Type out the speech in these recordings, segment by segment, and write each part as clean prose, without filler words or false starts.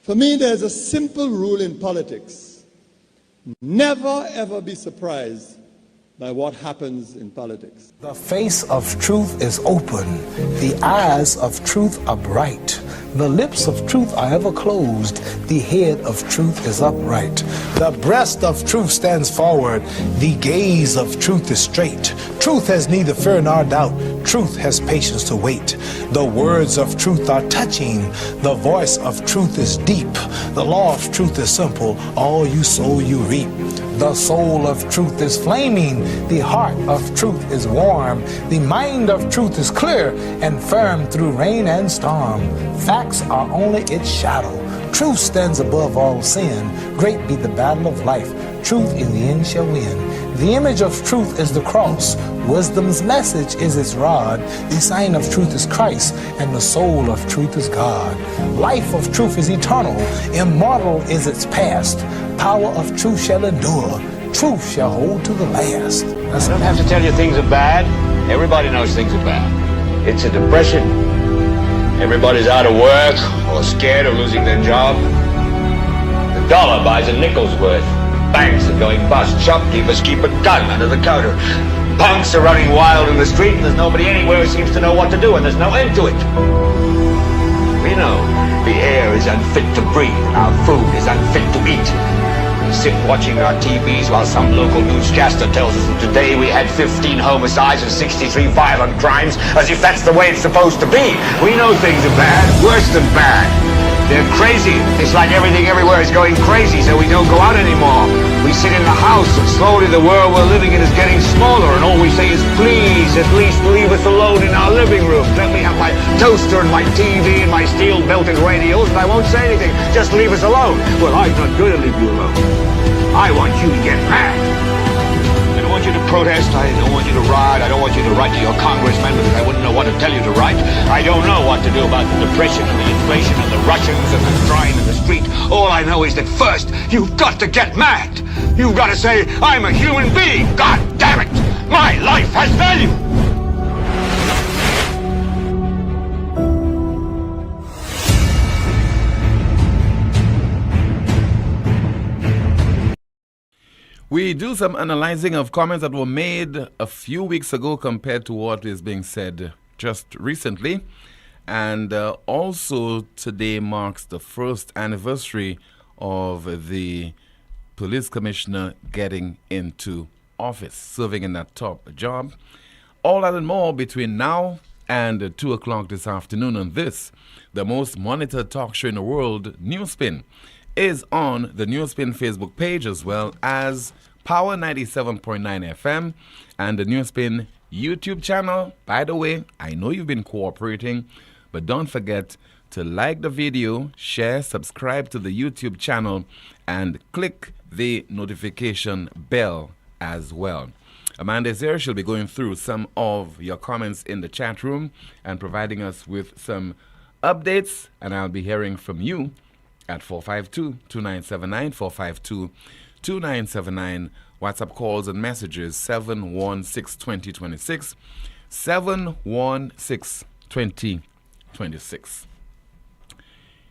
For me, there's a simple rule in politics. Never, ever be surprised by what happens in politics. The face of truth is open. The eyes of truth are bright. The lips of truth are ever closed. The head of truth is upright. The breast of truth stands forward. The gaze of truth is straight. Truth has neither fear nor doubt. Truth has patience to wait. The words of truth are touching. The voice of truth is deep. The law of truth is simple. All you sow, you reap. The soul of truth is flaming. The heart of truth is warm. The mind of truth is clear and firm through rain and storm. Facts are only its shadow. Truth stands above all sin. Great be the battle of life. Truth in the end shall win. The image of truth is the cross. Wisdom's message is its rod. The sign of truth is Christ, and the soul of truth is God. Life of truth is eternal. Immortal is its past. Power of truth shall endure. Truth shall hold to the last. I don't have to tell you things are bad. Everybody knows things are bad. It's a depression. Everybody's out of work or scared of losing their job. The dollar buys a nickel's worth. Banks are going bust. Shopkeepers keep a gun under the counter. Punks are running wild in the street, and there's nobody anywhere who seems to know what to do, and there's no end to it. We know the air is unfit to breathe, and our food is unfit to eat. We sit watching our TVs while some local newscaster tells us that today we had 15 homicides and 63 violent crimes, as if that's the way it's supposed to be. We know things are bad, worse than bad. They're crazy. It's like everything everywhere is going crazy, so we don't go out anymore. We sit in the house, and slowly the world we're living in is getting smaller, and all we say is, please, at least leave us alone in our living room. Let me have my toaster and my TV and my steel-belted radios, and I won't say anything. Just leave us alone. Well, I'm not going to leave you alone. I want you to get mad. I don't want you to protest. I don't want you to riot. I don't want you to write to your congressman because I wouldn't know what to tell you to write. I don't know what to do about the depression and the inflation and the Russians and the crime in the street. All I know is that first, you've got to get mad. You've got to say, I'm a human being. God damn it. My life has value. We do some analyzing of comments that were made a few weeks ago compared to what is being said just recently. And also today marks the first anniversary of the police commissioner getting into office, serving in that top job. All that and more between now and 2 o'clock this afternoon on this, the most monitored talk show in the world, NewsSpin, is on the NewsSpin Facebook page as well as Power 97.9 FM and the NewsSpin YouTube channel. By the way, I know you've been cooperating, but don't forget to like the video, share, subscribe to the YouTube channel, and click the notification bell as well. Amanda is here. She'll be going through some of your comments in the chat room and providing us with some updates, and I'll be hearing from you at 452-2979, 452-2979. WhatsApp calls and messages 716-2026, 716-2026.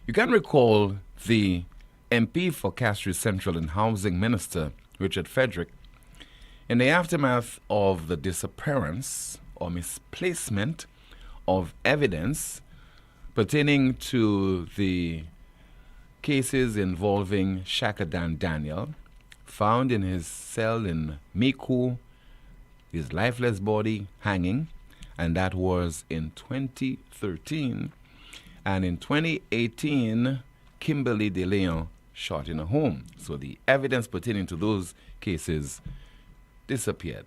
You can recall the MP for Castries Central and Housing Minister, Richard Frederick, in the aftermath of the disappearance or misplacement of evidence pertaining to the cases involving Shakadan Daniel, found in his cell in Miku, his lifeless body hanging, and that was in 2013. And in 2018, Kimberly De Leon shot in a home. So the evidence pertaining to those cases disappeared,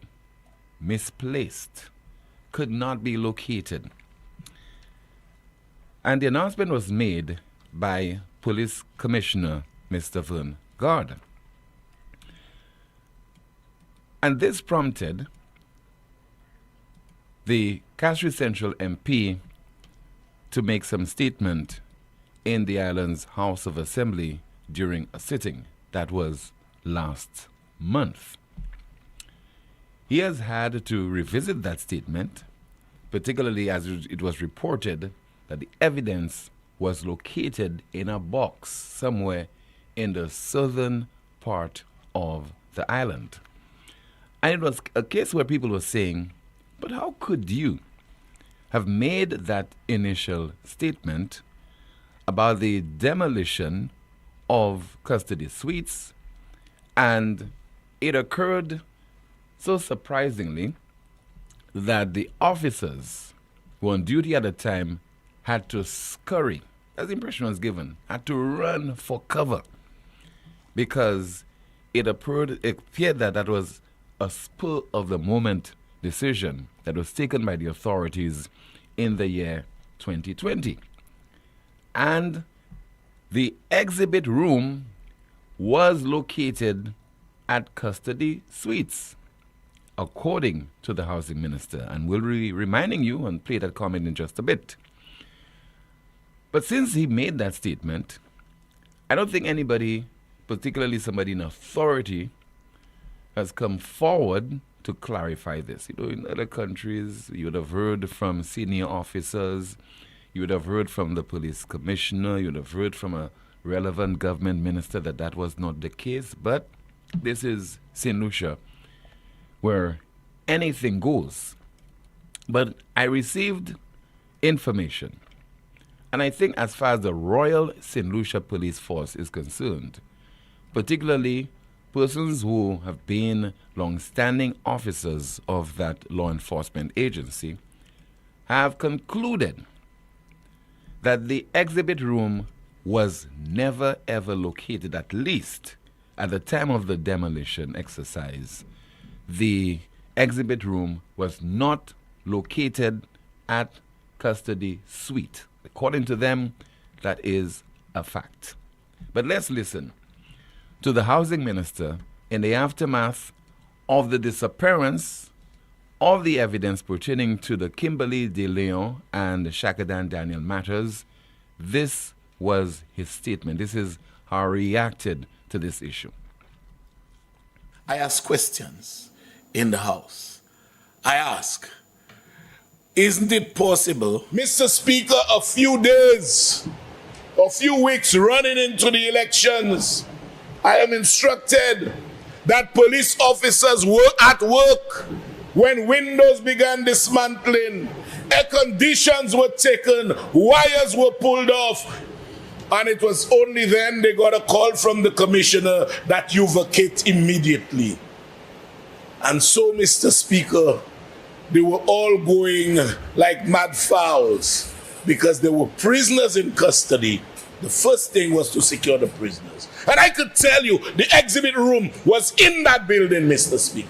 misplaced, could not be located. And the announcement was made by Police Commissioner Mr. Vern Gardner. And this prompted the Castries Central MP to make some statement in the island's House of Assembly during a sitting that was last month. He has had to revisit that statement, particularly as it was reported that the evidence was located in a box somewhere in the southern part of the island. And it was a case where people were saying, but how could you have made that initial statement about the demolition of custody suites, and it occurred so surprisingly that the officers who were on duty at the time had to scurry, as the impression was given, had to run for cover, because it appeared that was a spur-of-the-moment decision that was taken by the authorities in the year 2020. And the exhibit room was located at custody suites, according to the housing minister. And we'll be reminding you and play that comment in just a bit. But since he made that statement, I don't think anybody, particularly somebody in authority, has come forward to clarify this. You know, in other countries, you would have heard from senior officers, you would have heard from the police commissioner, you would have heard from a relevant government minister that that was not the case. But this is St. Lucia, where anything goes. But I received information, and I think as far as the Royal St. Lucia Police Force is concerned, particularly persons who have been long-standing officers of that law enforcement agency, have concluded that the exhibit room was never ever located, at least at the time of the demolition exercise. The exhibit room was not located at custody suite. According to them, that is a fact. But let's listen to the housing minister in the aftermath of the disappearance of the evidence pertaining to the Kimberly De Leon and Shakadan Daniel matters. This was his statement. This is how he reacted to this issue. I ask questions in the House. I ask, isn't it possible, Mr. Speaker, a few days, a few weeks running into the elections, I am instructed that police officers were at work when windows began dismantling, air conditions were taken, wires were pulled off, and it was only then they got a call from the commissioner that you vacate immediately. And so, Mr. Speaker, they were all going like mad fowls because there were prisoners in custody. The first thing was to secure the prisoners. And I could tell you, the exhibit room was in that building, Mr. Speaker.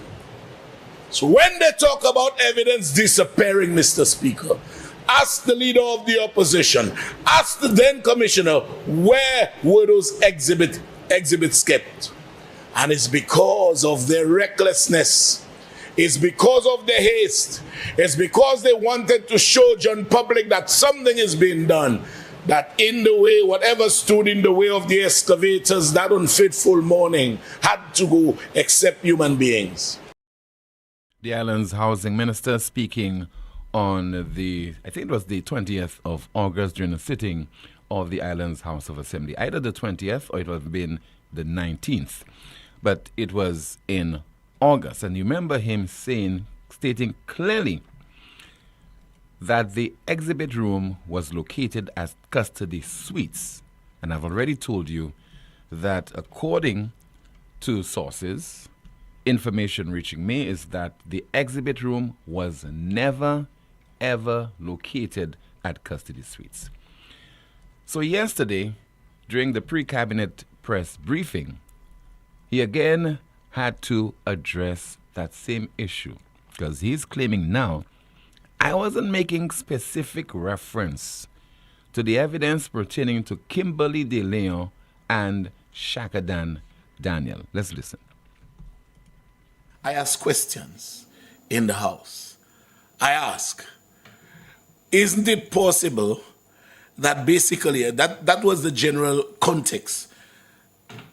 So when they talk about evidence disappearing, Mr. Speaker, ask the leader of the opposition, ask the then commissioner, where were those exhibits kept? And it's because of their recklessness. It's because of their haste. It's because they wanted to show John public that something is being done. That in the way, whatever stood in the way of the excavators that unfaithful morning had to go except human beings. The island's housing minister speaking on I think it was the 20th of August during a sitting of the island's House of Assembly. Either the 20th or it would have been the 19th. But it was in August. And you remember him stating clearly that the exhibit room was located as custody suites. And I've already told you that according to sources, information reaching me is that the exhibit room was never, ever located at custody suites. So yesterday, during the pre-cabinet press briefing, he again had to address that same issue because he's claiming now, I wasn't making specific reference to the evidence pertaining to Kimberly De Leon and Shakadan Daniel. Let's listen. I ask questions in the House. I ask, isn't it possible that basically, that was the general context,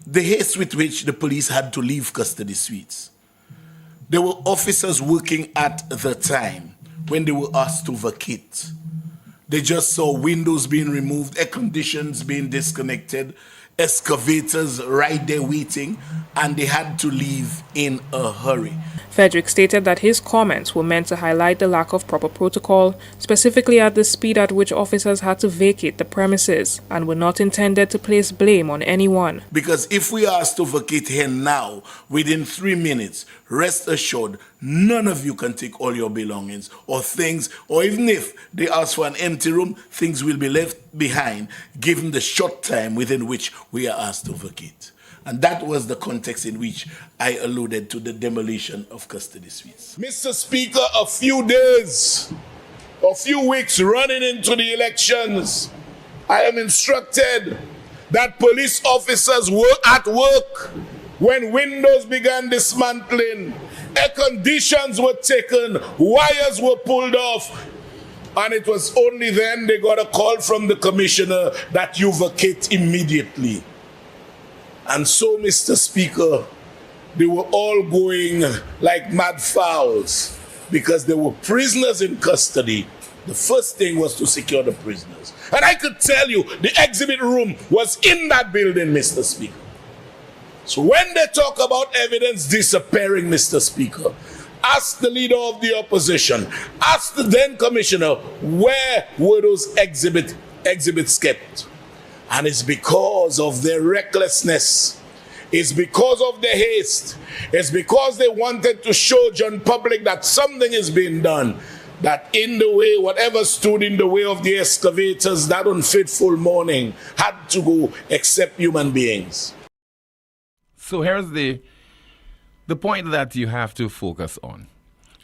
the haste with which the police had to leave custody suites. There were officers working at the time when they were asked to vacate. They just saw windows being removed, air conditions being disconnected, excavators right there waiting, and they had to leave in a hurry. Frederick stated that his comments were meant to highlight the lack of proper protocol, specifically at the speed at which officers had to vacate the premises, and were not intended to place blame on anyone. Because if we are asked to vacate here now, within 3 minutes, rest assured, none of you can take all your belongings or things, or even if they ask for an empty room, things will be left behind, given the short time within which we are asked to vacate. And that was the context in which I alluded to the demolition of custody suites. Mr. Speaker, a few days, a few weeks running into the elections, I am instructed that police officers were at work when windows began dismantling, air conditions were taken, wires were pulled off, and it was only then they got a call from the commissioner that you vacate immediately. And so, Mr. Speaker, they were all going like mad fowls because there were prisoners in custody. The first thing was to secure the prisoners. And I could tell you, the exhibit room was in that building, Mr. Speaker. So when they talk about evidence disappearing, Mr. Speaker, ask the leader of the opposition, ask the then commissioner, where were those exhibits kept? And it's because of their recklessness. It's because of their haste. It's because they wanted to show John public that something is being done. That in the way, whatever stood in the way of the excavators that unfaithful morning had to go except human beings. So here's the point that you have to focus on.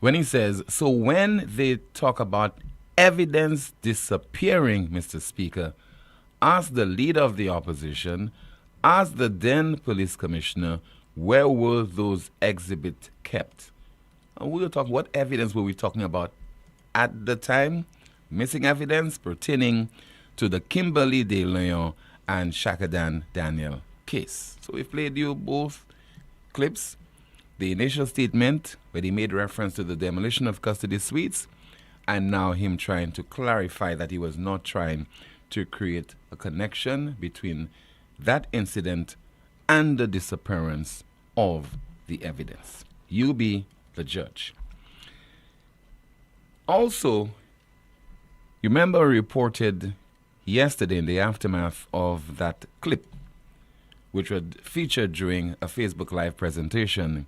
When he says, so when they talk about evidence disappearing, Mr. Speaker, ask the leader of the opposition, ask the then police commissioner, where were those exhibits kept? And we were talking, what evidence were we talking about at the time? Missing evidence pertaining to the Kimberly De Leon and Shakadan Daniel case. So we played you both clips. The initial statement where he made reference to the demolition of custody suites, and now him trying to clarify that he was not trying to create a connection between that incident and the disappearance of the evidence. You be the judge. Also, you remember I reported yesterday in the aftermath of that clip, which was featured during a Facebook Live presentation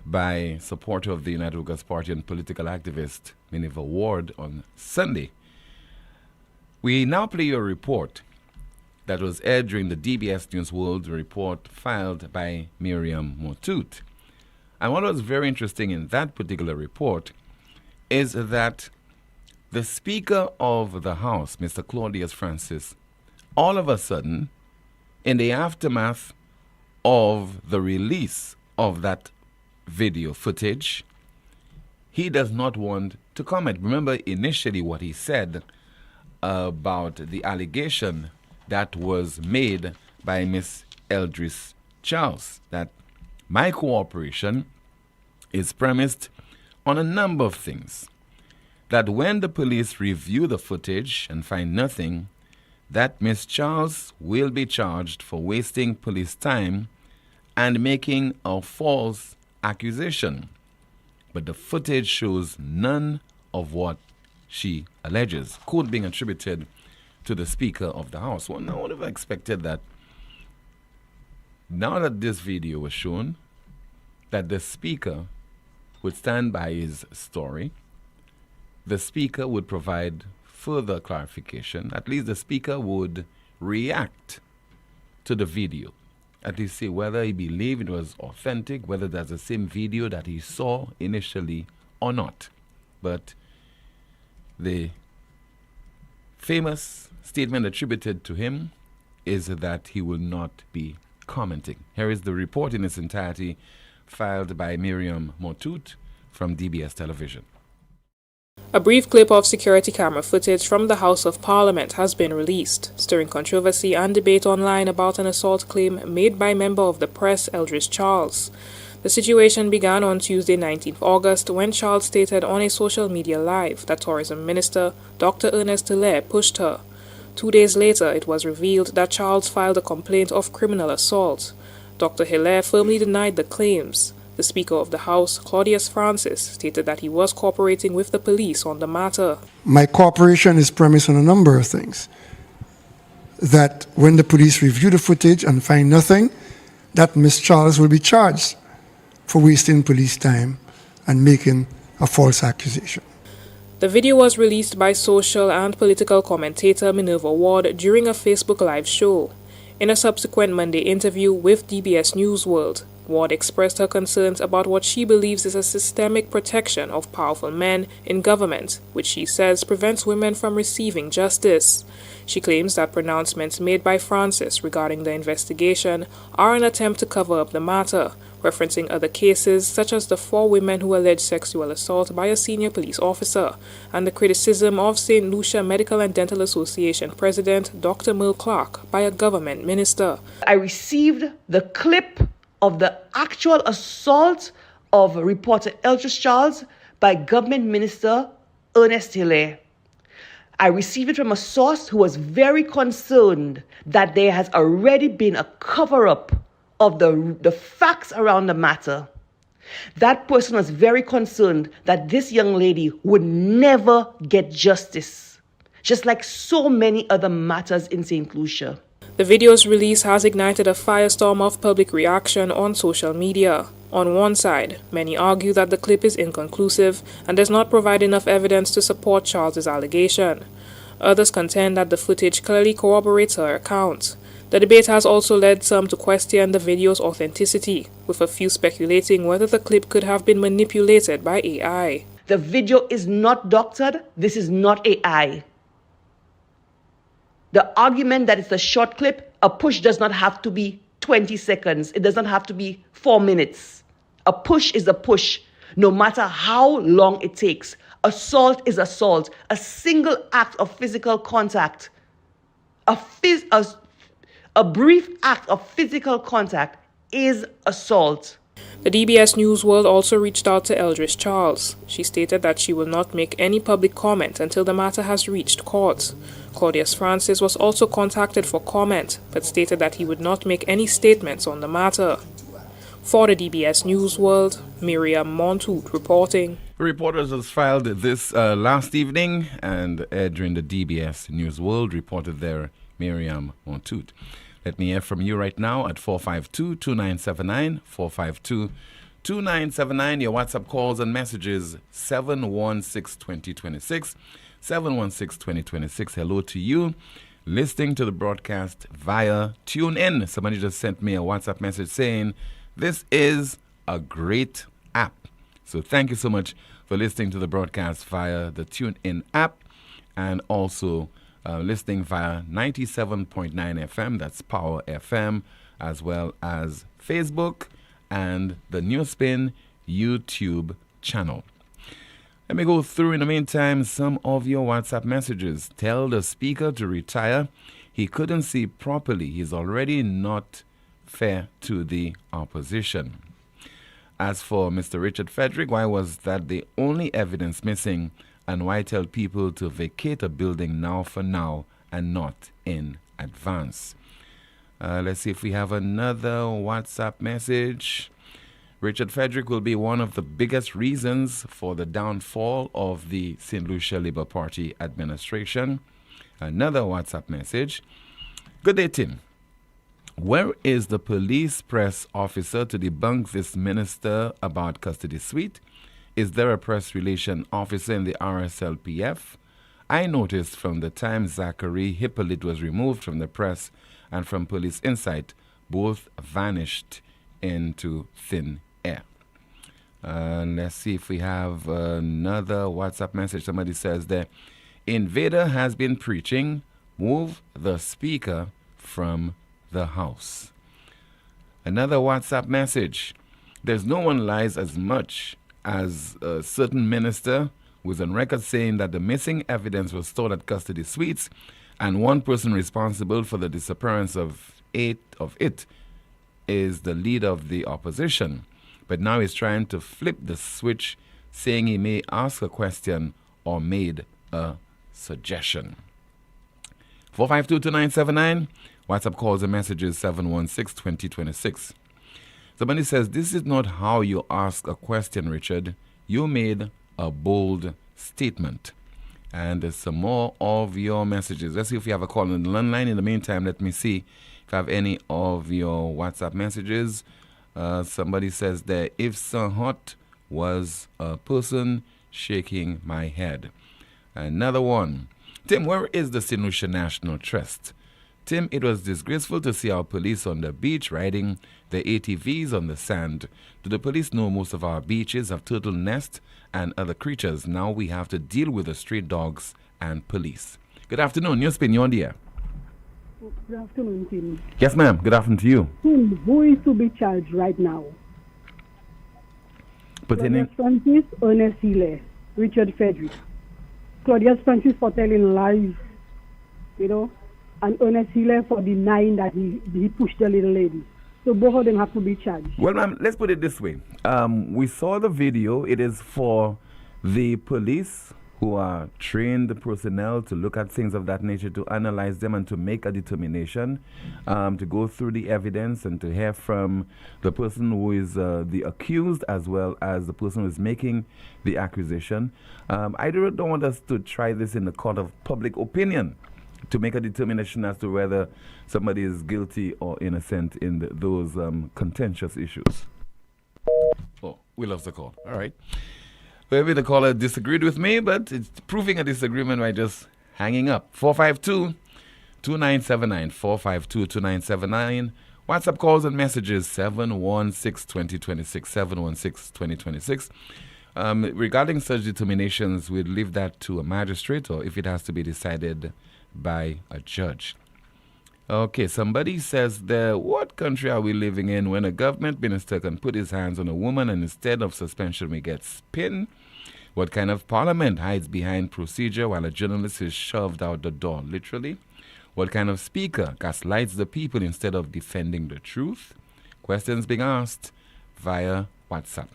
by supporter of the United Workers' Party and political activist Minerva Ward on Sunday. We now play your report that was aired during the DBS News World report filed by Miriam Motut. And what was very interesting in that particular report is that the Speaker of the House, Mr. Claudius Francis, all of a sudden, in the aftermath of the release of that video footage, he does not want to comment. Remember initially what he said about the allegation that was made by Miss Eldris Charles, that my cooperation is premised on a number of things. That when the police review the footage and find nothing, that Miss Charles will be charged for wasting police time and making a false accusation. But the footage shows none of what she alleges, quote being attributed to the Speaker of the House. Well, now I would have expected that now that this video was shown, that the Speaker would stand by his story. The Speaker would provide further clarification. At least the Speaker would react to the video. At least say whether he believed it was authentic, whether that's the same video that he saw initially or not. But the famous statement attributed to him is that he will not be commenting. Here is the report in its entirety filed by Miriam Motut from DBS Television. A brief clip of security camera footage from the House of Parliament has been released, stirring controversy and debate online about an assault claim made by member of the press Eldris Charles. The situation began on Tuesday, 19th August, when Charles stated on a social media live that Tourism Minister Dr. Ernest Hilaire pushed her. 2 days later, it was revealed that Charles filed a complaint of criminal assault. Dr. Hilaire firmly denied the claims. The Speaker of the House, Claudius Francis, stated that he was cooperating with the police on the matter. My cooperation is premised on a number of things. That when the police review the footage and find nothing, that Ms. Charles will be charged for wasting police time and making a false accusation. The video was released by social and political commentator Minerva Ward during a Facebook Live show. In a subsequent Monday interview with DBS News World, Ward expressed her concerns about what she believes is a systemic protection of powerful men in government, which she says prevents women from receiving justice. She claims that pronouncements made by Francis regarding the investigation are an attempt to cover up the matter, referencing other cases such as the 4 women who alleged sexual assault by a senior police officer, and the criticism of St. Lucia Medical and Dental Association President Dr. Merle Clark by a government minister. I received the clip of the actual assault of reporter Eldridge Charles by government minister Ernest Hilaire. I received it from a source who was very concerned that there has already been a cover-up of the facts around the matter. That person was very concerned that this young lady would never get justice, just like so many other matters in St. Lucia. The video's release has ignited a firestorm of public reaction on social media. On one side, many argue that the clip is inconclusive and does not provide enough evidence to support Charles's allegation. Others contend that the footage clearly corroborates her account. The debate has also led some to question the video's authenticity, with a few speculating whether the clip could have been manipulated by AI. The video is not doctored. This is not AI. The argument that it's a short clip, a push does not have to be 20 seconds. It does not have to be 4 minutes. A push is a push, no matter how long it takes. Assault is assault. A single act of physical contact, a brief act of physical contact is assault. The DBS News World also reached out to Eldridge Charles. She stated that she will not make any public comment until the matter has reached court. Claudius Francis was also contacted for comment, but stated that he would not make any statements on the matter. For the DBS News World, Miriam Montoute reporting. Reporters has filed this last evening and during the DBS News World reported there Miriam Montoute. Let me hear from you right now at 452-2979, 452-2979. Your WhatsApp calls and messages 716-2026, 716-2026. Hello to you. Listening to the broadcast via TuneIn. Somebody just sent me a WhatsApp message saying, this is a great app. So thank you so much for listening to the broadcast via the TuneIn app and also listening via 97.9 FM, that's Power FM, as well as Facebook and the NewsSpin YouTube channel. Let me go through in the meantime some of your WhatsApp messages. Tell the speaker to retire. He couldn't see properly. He's already not fair to the opposition. As for Mr. Richard Frederick, why was that the only evidence missing? And why tell people to vacate a building now for now and not in advance? Let's see if we have another WhatsApp message. Richard Frederick will be one of the biggest reasons for the downfall of the St. Lucia Labour Party administration. Another WhatsApp message. Good day, Tim. Where is the police press officer to debunk this minister about custody suite? Is there a press relation officer in the RSLPF? I noticed from the time Zachary Hippolyte was removed from the press and from Police Insight, both vanished into thin air. Let's see if we have another WhatsApp message. Somebody says there, Invader has been preaching, move the speaker from the House. Another WhatsApp message. There's no one lies as much as a certain minister was on record saying that the missing evidence was stored at custody suites and one person responsible for the disappearance of it is the leader of the opposition. but now he's trying to flip the switch, saying he may ask a question or made a suggestion. 452-2979. WhatsApp calls and messages 716-2026. Somebody says, this is not how you ask a question, Richard. You made a bold statement. And there's some more of your messages. Let's see if we have a call on the landline. In the meantime, let me see if I have any of your WhatsApp messages. Somebody says that if so hot was a person shaking my head. Another one. Tim, where is the St. Lucia National Trust? Tim, it was disgraceful to see our police on the beach riding their ATVs on the sand. Do the police know most of our beaches have turtle nests and other creatures? Now we have to deal with the stray dogs and police. Good afternoon. NewsSpin, you're on the air. Good afternoon, Tim. Yes, ma'am. Good afternoon to you. Tim, who is to be charged right now? Claudius Francis, Ernest Hilaire, Richard Frederick. Claudius Francis for telling lies, and Ernest Hilaire for denying that he pushed the little lady. So both of them have to be charged. Well, ma'am, let's put it this way. We saw the video. It is for the police who are trained personnel to look at things of that nature, to analyze them and to make a determination, to go through the evidence and to hear from the person who is the accused as well as the person who is making the accusation. I don't want us to try this in the court of public opinion to make a determination as to whether somebody is guilty or innocent in those contentious issues. Oh, we lost the call. All right. Maybe the caller disagreed with me, but it's proving a disagreement by just hanging up. 452-2979, 452-2979. WhatsApp calls and messages 716-2026, 716-2026. Regarding such determinations, we'd leave that to a magistrate, or if it has to be decided by a judge. Okay, somebody says there, what country are we living in when a government minister can put his hands on a woman and instead of suspension we get spin? What kind of parliament hides behind procedure while a journalist is shoved out the door, literally? What kind of speaker gaslights the people instead of defending the truth? Questions being asked via WhatsApp.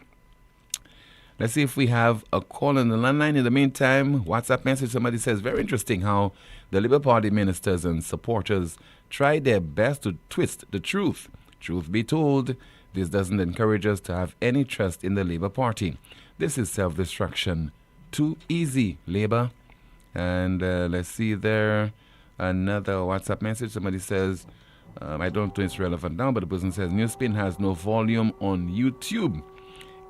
Let's see if we have a call on the landline. In the meantime, WhatsApp message, somebody says, very interesting how the Labour Party ministers and supporters try their best to twist the truth. Truth be told, this doesn't encourage us to have any trust in the Labour Party. This is self-destruction. Too easy, Labour. And let's see there. Another WhatsApp message. Somebody says, I don't know it's relevant now, but the person says, NewsSpin has no volume on YouTube.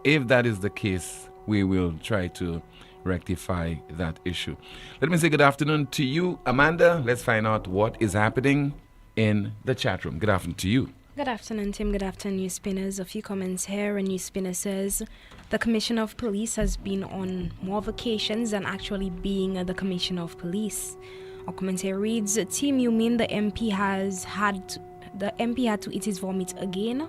If that is the case, we will try to rectify that issue. Let me say good afternoon to you, Amanda. Let's find out what is happening in the chat room. Good afternoon to you. Good afternoon, Tim. Good afternoon, News Spinners. A few comments here. A News Spinner says, the Commissioner of Police has been on more vacations than actually being the Commissioner of Police. Our commentary reads, Tim, you mean the MP had to eat his vomit again?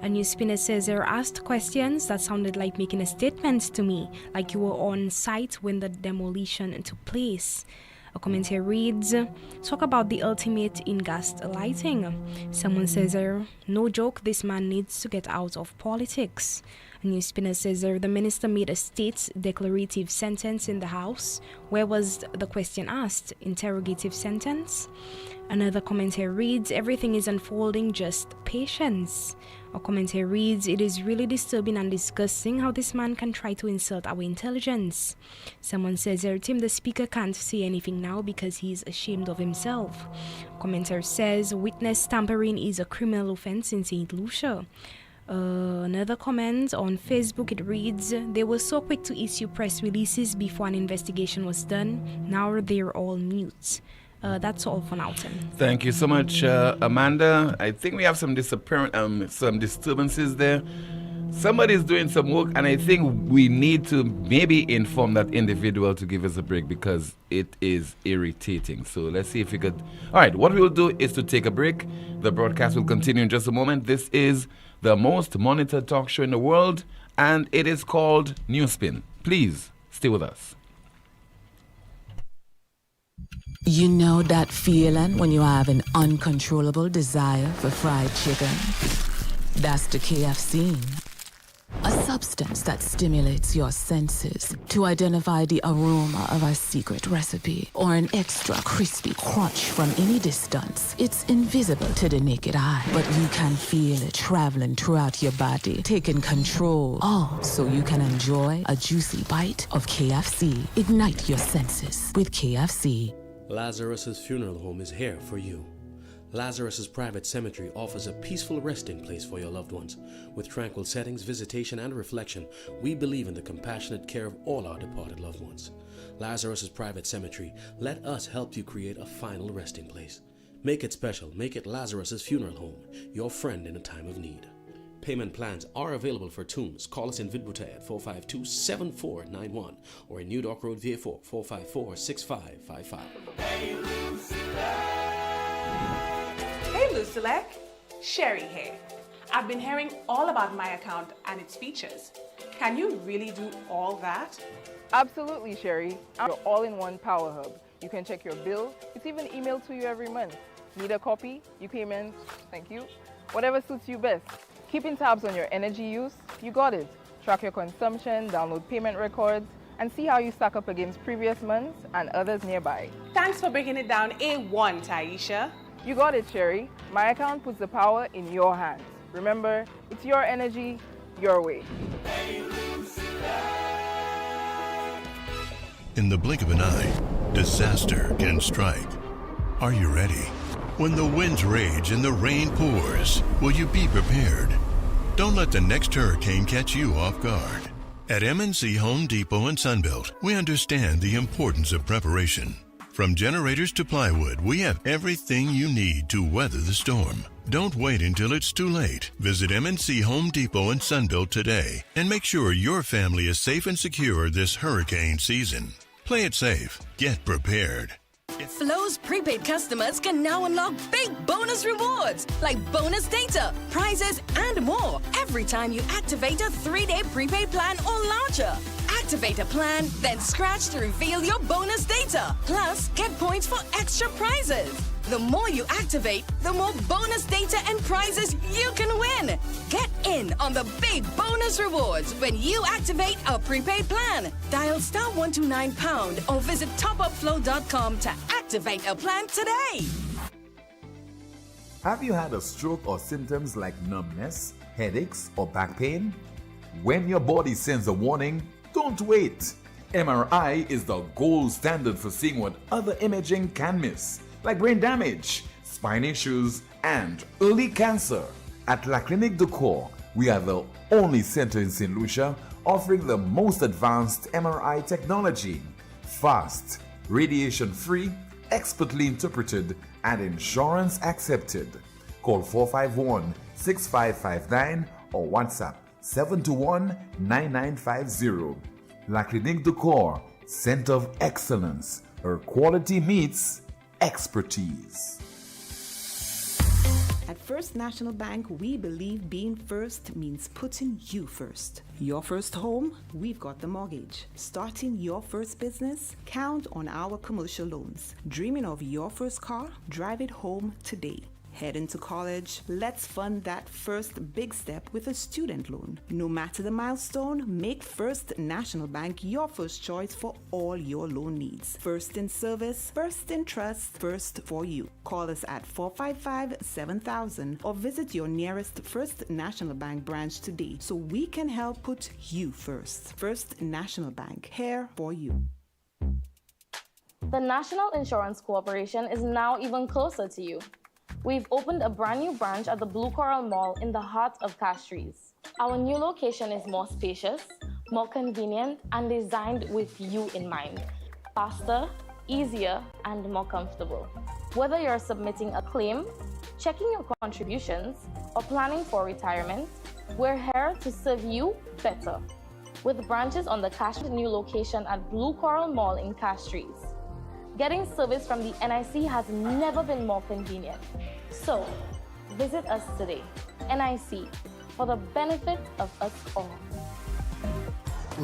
A News Spinner says, there are asked questions that sounded like making a statement to me, like you were on site when the demolition took place. A commentary reads, talk about the ultimate in gaslighting. Someone says, no joke, this man needs to get out of politics. A News Spinner says, the minister made a state declarative sentence in the House. Where was the question asked? Interrogative sentence? Another commentary reads, everything is unfolding, just patience. A commentary reads, it is really disturbing and disgusting how this man can try to insult our intelligence. Someone says, Tim, the speaker can't say anything now because he's ashamed of himself. A commentator says, witness tampering is a criminal offense in St. Lucia. Another comment on Facebook, it reads, they were so quick to issue press releases before an investigation was done. Now they're all mute. That's all for now, Tim. Thank you so much, Amanda. I think we have some disturbances there. Somebody's doing some work, and I think we need to maybe inform that individual to give us a break because it is irritating. So let's see if we could. All right, what we will do is to take a break. The broadcast will continue in just a moment. This is the most monitored talk show in the world, and it is called NewsSpin. Please stay with us. You know that feeling when you have an uncontrollable desire for fried chicken? That's the KFC. A substance that stimulates your senses to identify the aroma of a secret recipe or an extra crispy crunch from any distance. It's invisible to the naked eye, but you can feel it traveling throughout your body, taking control. All so you can enjoy a juicy bite of KFC. Ignite your senses with KFC. Lazarus's Funeral Home is here for you. Lazarus's Private Cemetery offers a peaceful resting place for your loved ones. With tranquil settings, visitation, and reflection, we believe in the compassionate care of all our departed loved ones. Lazarus's Private Cemetery, let us help you create a final resting place. Make it special. Make it Lazarus's Funeral Home, your friend in a time of need. Payment plans are available for tombs. Call us in Vidbute at 452-7491 or in New Dock Road, VA4, 454-6555. Hey Lucilek, Sherry here. I've been hearing all about my account and its features. Can you really do all that? Absolutely, Sherry. I'm your all-in-one power hub. You can check your bill. It's even emailed to you every month. Need a copy? E-payment? Thank you. Whatever suits you best. Keeping tabs on your energy use? You got it. Track your consumption, download payment records, and see how you stack up against previous months and others nearby. Thanks for breaking it down A1, Taisha. You got it, Sherry. My account puts the power in your hands. Remember, it's your energy, your way. In the blink of an eye, disaster can strike. Are you ready? When the winds rage and the rain pours, will you be prepared? Don't let the next hurricane catch you off guard. At MNC Home Depot and Sunbelt, we understand the importance of preparation. From generators to plywood, we have everything you need to weather the storm. Don't wait until it's too late. Visit MNC Home Depot and Sunbelt today and make sure your family is safe and secure this hurricane season. Play it safe. Get prepared. Flo's prepaid customers can now unlock big bonus rewards like bonus data, prizes, and more every time you activate a 3-day prepaid plan or larger. Activate a plan, then scratch to reveal your bonus data. Plus, get points for extra prizes. The more you activate, the more bonus data and prizes you can win. Get in on the big bonus rewards when you activate a prepaid plan. Dial *129# or visit topupflow.com to activate a plan today. Have you had a stroke or symptoms like numbness, headaches, or back pain? When your body sends a warning, don't wait. MRI is the gold standard for seeing what other imaging can miss, like brain damage, spine issues, and early cancer. At La Clinique de Corps, we are the only center in St. Lucia offering the most advanced MRI technology. Fast, radiation-free, expertly interpreted, and insurance accepted. Call 451-6559 or WhatsApp 721-9950. La Clinique de Corps, Center of Excellence, where quality meets expertise. At First National Bank, we believe being first means putting you first. Your first home, we've got the mortgage. Starting your first business, count on our commercial loans. Dreaming of your first car? Drive it home today. Heading to college? Let's fund that first big step with a student loan. No matter the milestone, make First National Bank your first choice for all your loan needs. First in service, first in trust, first for you. Call us at 455-7000 or visit your nearest First National Bank branch today so we can help put you first. First National Bank, here for you. The National Insurance Corporation is now even closer to you. We've opened a brand new branch at the Blue Coral Mall in the heart of Castries. Our new location is more spacious, more convenient, and designed with you in mind. Faster, easier, and more comfortable. Whether you're submitting a claim, checking your contributions, or planning for retirement, we're here to serve you better. With branches on the Castries new location at Blue Coral Mall in Castries. Getting service from the NIC has never been more convenient. So, visit us today. NIC, for the benefit of us all.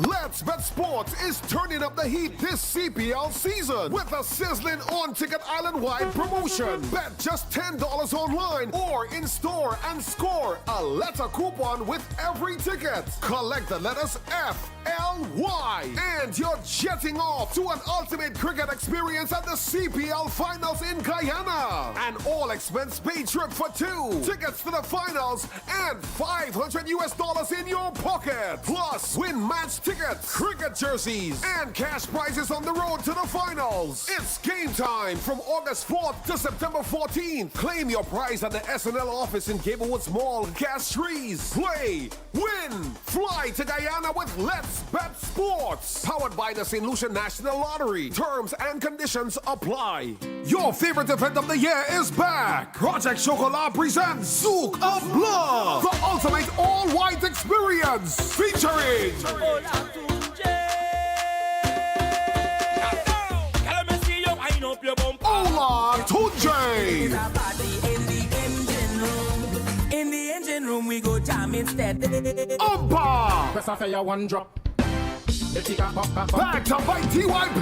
Let's Bet Sports is turning up the heat this CPL season with a sizzling on-ticket island-wide promotion. Bet just $10 online or in-store and score a letter coupon with every ticket. Collect the letters FLY and you're jetting off to an ultimate cricket experience at the CPL Finals in Guyana. An all-expense paid trip for two. Tickets to the finals and $500 in your pocket. Plus, win match tickets, cricket jerseys, and cash prizes on the road to the finals. It's game time from August 4th to September 14th. Claim your prize at the SNL office in Gablewoods Mall, Castries. Play, win, fly to Guyana with Let's Bet Sports. Powered by the St. Lucia National Lottery. Terms and conditions apply. Your favorite event of the year is back. Project Chocolat presents Zouk of Blood, the ultimate all-white experience, featuring Ola Tunjay. In the engine room, we go jam instead. Umpa. Press off your one drop. Back to by TYP.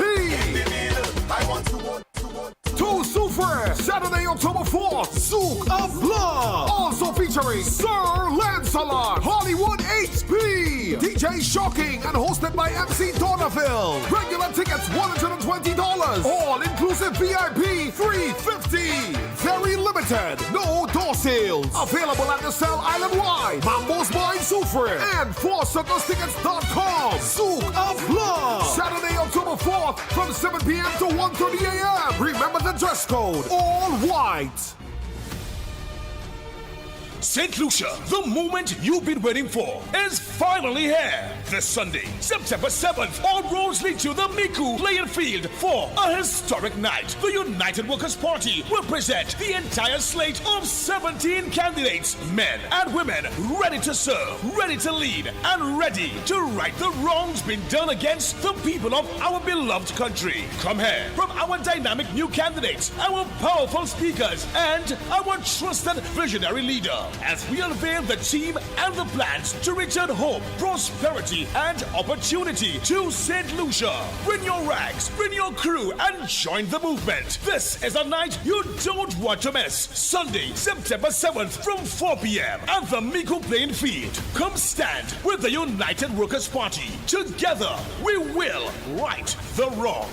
I want to. To Soufre, Saturday, October 4th, Zouk of Blood. Also featuring Sir Lancelot, Hollywood HP, DJ Shocking, and hosted by MC Dornaville. Regular tickets $120. All inclusive VIP $350. Very limited, no door sales. Available at the Cell Island Wide, Mambo's Bar in Soufre, and 4circustickets.com. Zouk of Blood. Saturday, October 4th from 7 p.m. to 1:30 a.m. Remember the dress code, all white. St. Lucia, the moment you've been waiting for, is finally here. This Sunday, September 7th, all roads lead to the Miku playing field for a historic night. The United Workers' Party will present the entire slate of 17 candidates, men and women, ready to serve, ready to lead, and ready to right the wrongs been done against the people of our beloved country. Come here from our dynamic new candidates, our powerful speakers, and our trusted visionary leader, as we unveil the team and the plans to return hope, prosperity, and opportunity to St. Lucia. Bring your rags, bring your crew, and join the movement. This is a night you don't want to miss. Sunday, September 7th from 4 p.m. at the Miku playing field. Come stand with the United Workers' Party. Together, we will right the wrong.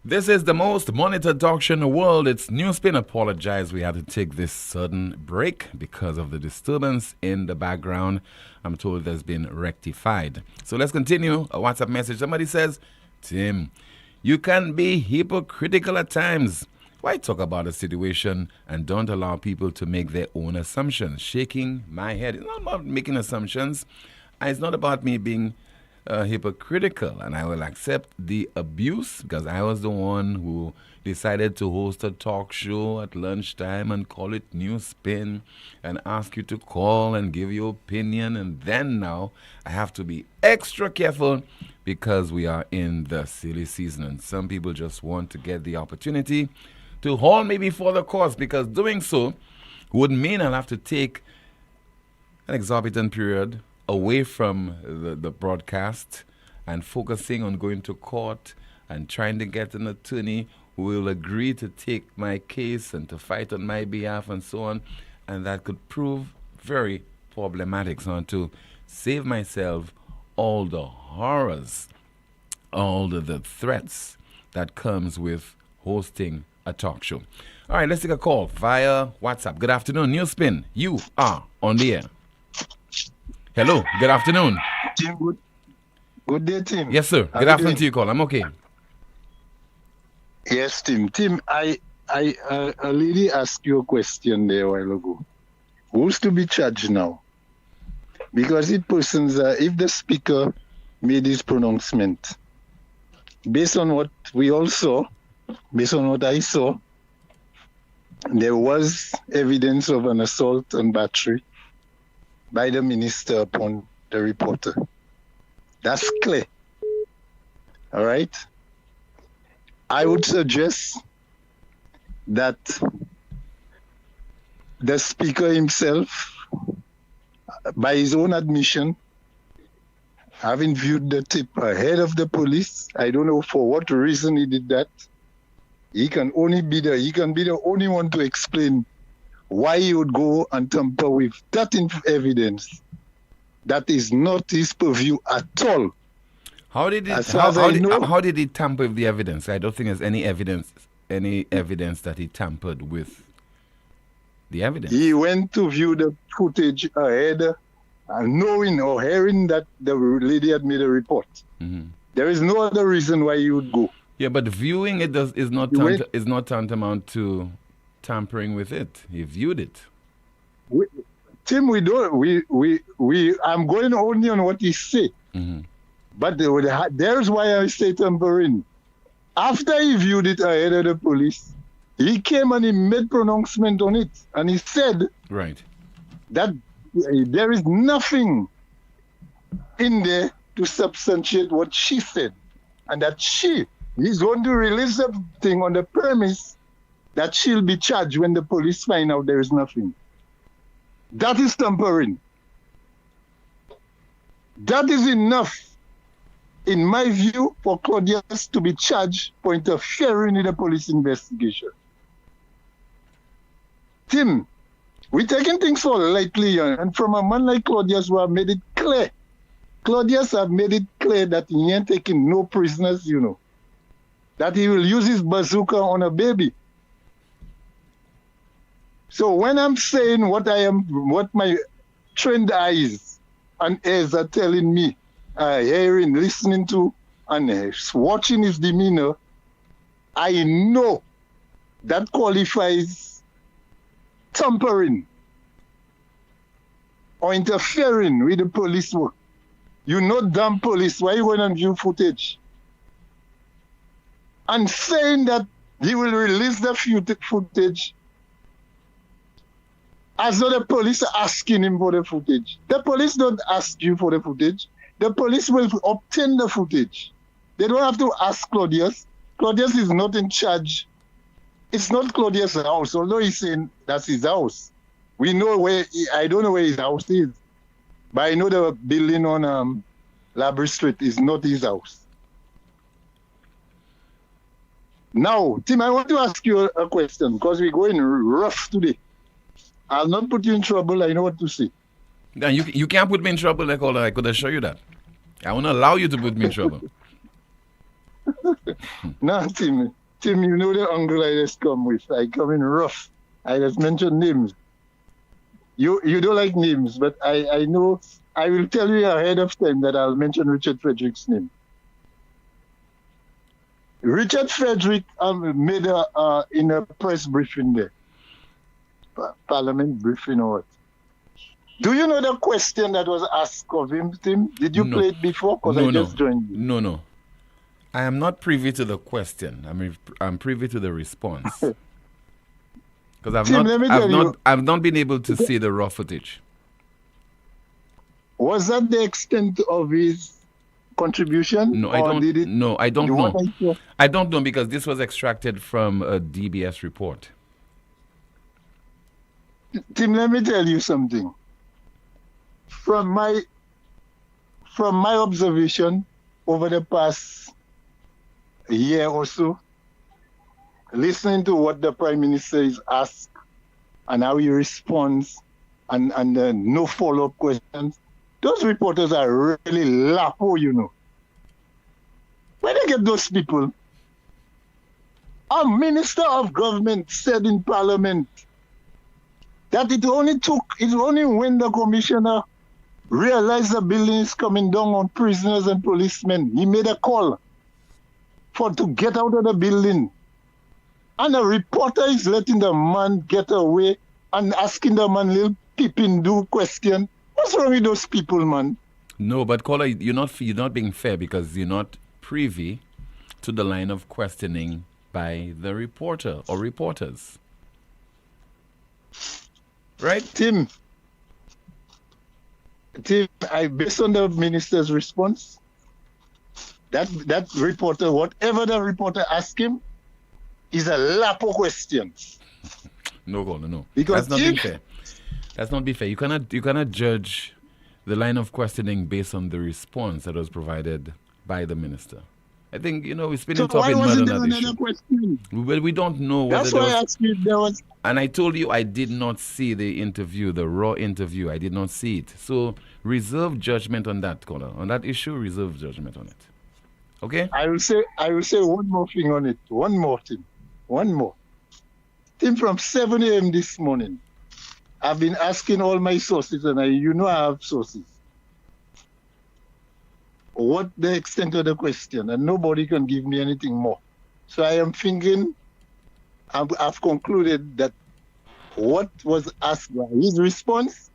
This is the most monitored talk show in the world. It's NewsSpin. Apologize, we had to take this sudden break because of the disturbance in the background. I'm told it has been rectified. So let's continue. A WhatsApp message. Somebody says, Tim, you can be hypocritical at times. Why talk about a situation and don't allow people to make their own assumptions? Shaking my head. It's not about making assumptions. It's not about me being hypocritical, and I will accept the abuse because I was the one who decided to host a talk show at lunchtime and call it NewsSpin and ask you to call and give your opinion, and then now I have to be extra careful because we are in the silly season and some people just want to get the opportunity to haul me before the course, because doing so would mean I'll have to take an exorbitant period away from the broadcast and focusing on going to court and trying to get an attorney who will agree to take my case and to fight on my behalf and so on. And that could prove very problematic. So to save myself all the horrors, all the threats that comes with hosting a talk show. All right, let's take a call via WhatsApp. Good afternoon, NewsSpin. You are on the air. Hello, good afternoon. Tim, good day, Tim. Yes, sir. Good afternoon to you, call. I'm okay. Yes, Tim. Tim, a lady asked you a question there a while ago. Who's to be charged now? Because if the speaker made his pronouncement, based on what we all saw, based on what I saw, there was evidence of an assault and battery by the minister upon the reporter. That's clear. All right? I would suggest that the speaker himself, by his own admission, having viewed the tip ahead of the police, I don't know for what reason he did that. He can be the only one to explain why he would go and tamper with that evidence. That is not his purview at all. How did he tamper with the evidence? I don't think there's any evidence that he tampered with the evidence. He went to view the footage ahead, knowing or hearing that the lady had made a report. Mm-hmm. There is no other reason why he would go. Yeah, but viewing it is not tantamount to tampering with it. He viewed it. Tim, I'm going only on what he said. Mm-hmm. But there's why I say tampering. After he viewed it ahead of the police, he came and he made pronouncement on it. And he said that there is nothing in there to substantiate what she said. And that he's going to release the thing on the premise that she'll be charged when the police find out there is nothing. That is tampering. That is enough, in my view, for Claudius to be charged for interfering in the police investigation. Tim, we're taking things so lightly, and from a man like Claudius who have made it clear. Claudius have made it clear that he ain't taking no prisoners, that he will use his bazooka on a baby. So when I'm saying what my trained eyes and ears are telling me, hearing, listening to, and watching his demeanor, I know that qualifies tampering or interfering with the police work. You know damn police, why you going and view footage? And saying that he will release the footage as though the police are asking him for the footage. The police don't ask you for the footage. The police will obtain the footage. They don't have to ask Claudius. Claudius is not in charge. It's not Claudius' house, although he's saying that's his house. We know I don't know where his house is, but I know the building on Labrie Street is not his house. Now, Tim, I want to ask you a question because we're going rough today. I'll not put you in trouble. I know what to say. You can't put me in trouble, like all. I could assure you that. I won't allow you to put me in trouble. No, Tim, you know the angle I just come with. I come in rough. I just mentioned names. You don't like names, but I know. I will tell you ahead of time that I'll mention Richard Frederick's name. Richard Frederick made in a press briefing there. Parliament briefing or what? Do you know the question that was asked of him, Tim? Did you play it before? Because I just joined you. No. I am not privy to the question. I'm privy to the response. Because I've not been able to see the raw footage. Was that the extent of his contribution? No, I don't know. I don't know because this was extracted from a DBS report. Tim, let me tell you something. From my observation over the past year or so, listening to what the Prime Minister is asked and how he responds and no follow-up questions, those reporters are really lapo, Where they get those people? A Minister of Government said in Parliament that it only when the Commissioner realized the building is coming down on prisoners and policemen, he made a call to get out of the building. And a reporter is letting the man get away and asking the man little peeping do question. What's wrong with those people, man? No, but caller, you're not being fair because you're not privy to the line of questioning by the reporter or reporters. Right? Tim, based on the minister's response, that reporter, whatever the reporter asked him, is a lap of questions. No, Colonel, no. Because That's not being fair. That's not being fair. You cannot judge the line of questioning based on the response that was provided by the minister. I think, we're spinning top in mud on that issue. Question? Well, we don't know whether That's why I asked you if there was. And I told you I did not see the interview, the raw interview. I did not see it. So reserve judgment on that, Colonel. On that issue, reserve judgment on it. Okay? I will say one more thing on it. One more thing. One more. Tim, from 7 a.m. this morning, I've been asking all my sources, and I have sources. What the extent of the question, and nobody can give me anything more. So I am thinking, I've concluded that what was asked, his response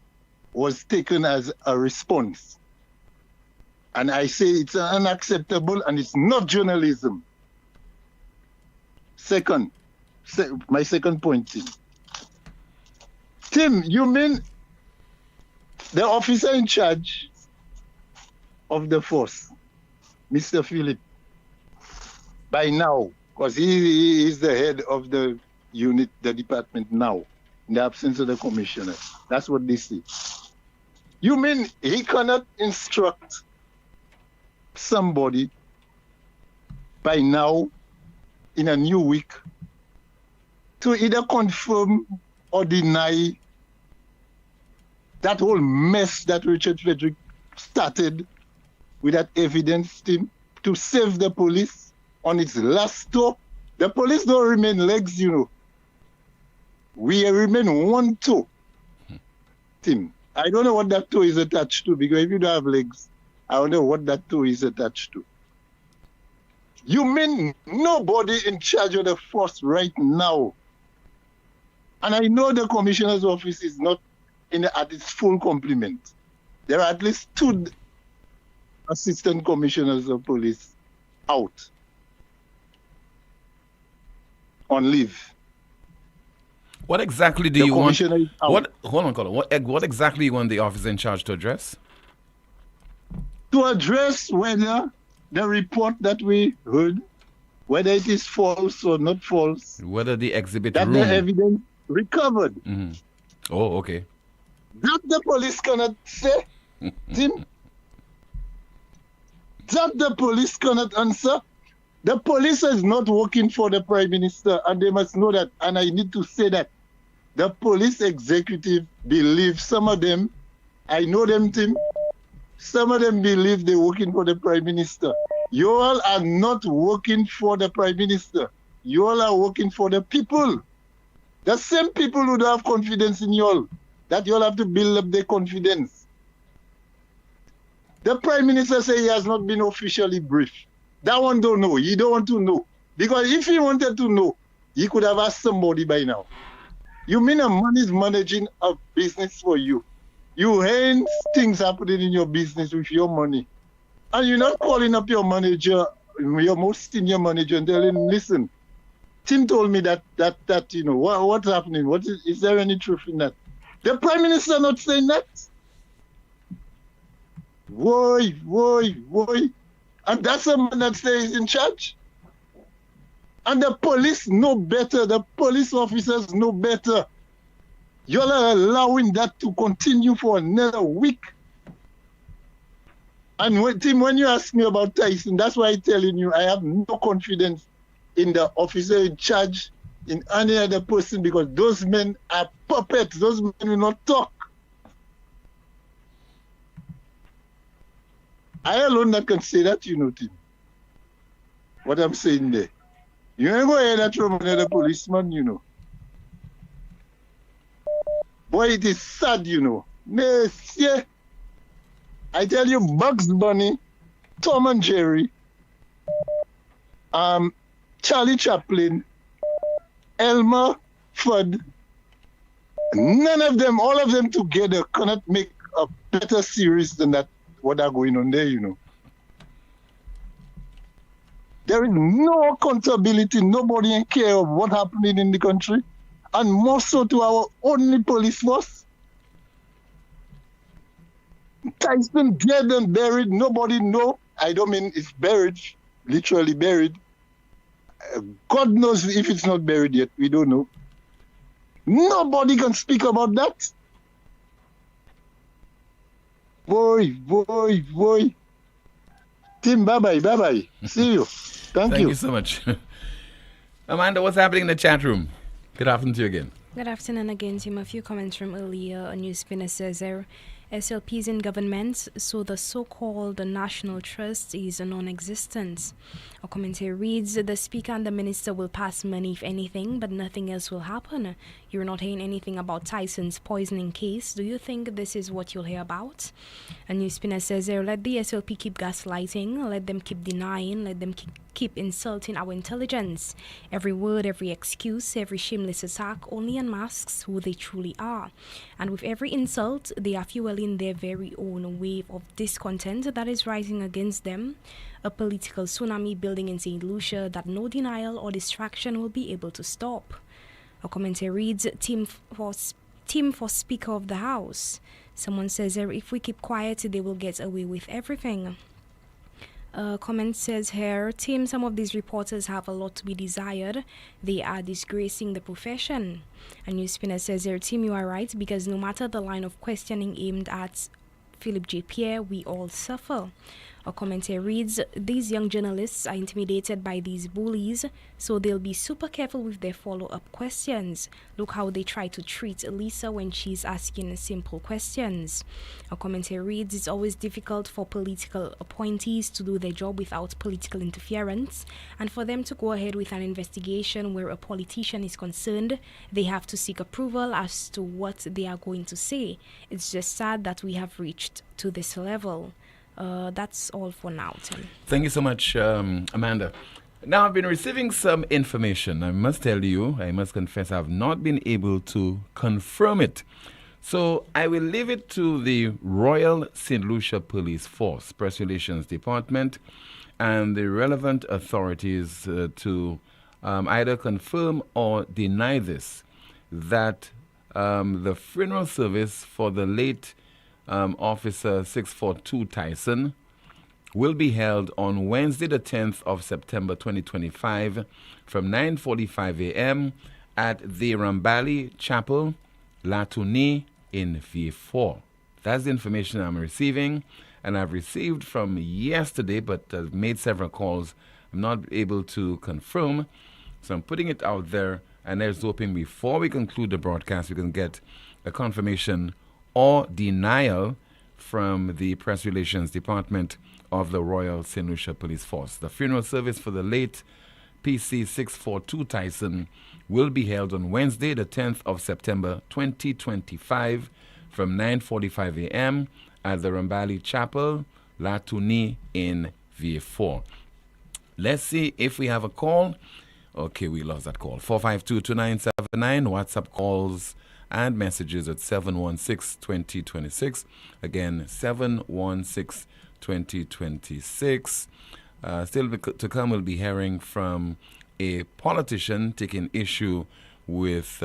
was taken as a response. And I say it's unacceptable and it's not journalism. Second, my second point is, Tim, you mean the officer in charge of the force, Mr. Philip, by now, because he is the head of the unit, the department now, in the absence of the commissioner. That's what they say. You mean he cannot instruct somebody by now, in a new week, to either confirm or deny that whole mess that Richard Frederick started with that evidence team to save the police on its last toe? The police don't remain legs, We remain one toe. Tim, I don't know what that toe is attached to, because if you don't have legs, I don't know what that toe is attached to. You mean nobody in charge of the force right now? And I know the commissioner's office is not at its full complement. There are at least 2 assistant commissioners of police out on leave. What exactly do you want? Hold on, Colin. What exactly you want the officer in charge to address? To address whether the report that we heard, whether it is false or not false. Whether the exhibit that room. the evidence recovered. Mm-hmm. Oh, okay. That the police cannot say, Tim. That the police cannot answer. The police is not working for the Prime Minister, and they must know that. And I need to say that the police executive believe, some of them, I know them, Tim, some of them believe they're working for the Prime Minister. You all are not working for the Prime Minister. You all are working for the people. The same people who don't have confidence in you all, that you all have to build up their confidence. The Prime Minister says he has not been officially briefed. That one don't know. He don't want to know. Because if he wanted to know, he could have asked somebody by now. You mean a man is managing a business for you? You ain't things happening in your business with your money. And you're not calling up your manager, your most senior manager, and telling him, listen, Tim told me that what's happening? Is there any truth in that? The Prime Minister not saying that? Why? And that's a man that stays in charge. And the police know better. The police officers know better. You're allowing that to continue for another week. And Tim, when you ask me about Tyson, that's why I'm telling you I have no confidence in the officer in charge, in any other person, because those men are puppets. Those men will not talk. I alone that can say that, Tim. What I'm saying there. You ain't going to hear that from another policeman, Boy, it is sad, Monsieur, I tell you, Bugs Bunny, Tom and Jerry, Charlie Chaplin, Elmer Fudd, none of them, all of them together cannot make a better series than that, what are going on there, There is no accountability. Nobody care of what's happening in the country. And more so to our only police force. Tyson dead and buried. Nobody know. I don't mean it's buried, literally buried. God knows if it's not buried yet. We don't know. Nobody can speak about that. Boy. Tim, bye-bye. See you. Thank you so much. Amanda, what's happening in the chat room? Good afternoon to you again. Good afternoon again, Tim. A few comments from earlier. A NewsSpin says SLPs in government, so the so-called National Trust is a non-existent. A commentary reads, the Speaker and the Minister will pass money if anything, but nothing else will happen. You're not hearing anything about Tyson's poisoning case. Do you think this is what you'll hear about? A NewsSpinner says, let the SLP keep gaslighting, let them keep denying, let them keep insulting our intelligence. Every word, every excuse, every shameless attack only unmasks who they truly are. And with every insult, they are fueling their very own wave of discontent that is rising against them. A political tsunami building in St. Lucia that no denial or distraction will be able to stop. A commentary reads, Team for Speaker of the House. Someone says, if we keep quiet, they will get away with everything. A comment says here, Tim, some of these reporters have a lot to be desired. They are disgracing the profession. A NewsSpinner says here, Tim, you are right, because no matter the line of questioning aimed at Philip J. Pierre, we all suffer. A commentary reads, these young journalists are intimidated by these bullies, so they'll be super careful with their follow-up questions. Look how they try to treat Lisa when she's asking simple questions. A commentary reads, it's always difficult for political appointees to do their job without political interference, and for them to go ahead with an investigation where a politician is concerned, they have to seek approval as to what they are going to say. It's just sad that we have reached to this level. That's all for now, Tim. Thank you so much, Amanda. Now, I've been receiving some information. I must tell you, I must confess, I've not been able to confirm it. So I will leave it to the Royal St. Lucia Police Force, Press Relations Department, and the relevant authorities to either confirm or deny this, that the funeral service for the late Officer 642 Tyson will be held on Wednesday the 10th of September 2025 from 9:45 a.m. at the Rambali Chapel, Latuni in V4. That's the information I'm receiving, and I've received from yesterday, but I've made several calls. I'm not able to confirm, so I'm putting it out there, and there's hoping before we conclude the broadcast we can get a confirmation or denial from the Press Relations Department of the Royal St. Lucia Police Force. The funeral service for the late PC 642 Tyson will be held on Wednesday, the 10th of September 2025 from 9:45 a.m. at the Rambali Chapel, Latuni in V4. Let's see if we have a call. Okay, we lost that call. 452-2979, WhatsApp calls and messages at 716-2026. Again, 716-2026. Still to come, we'll be hearing from a politician taking issue with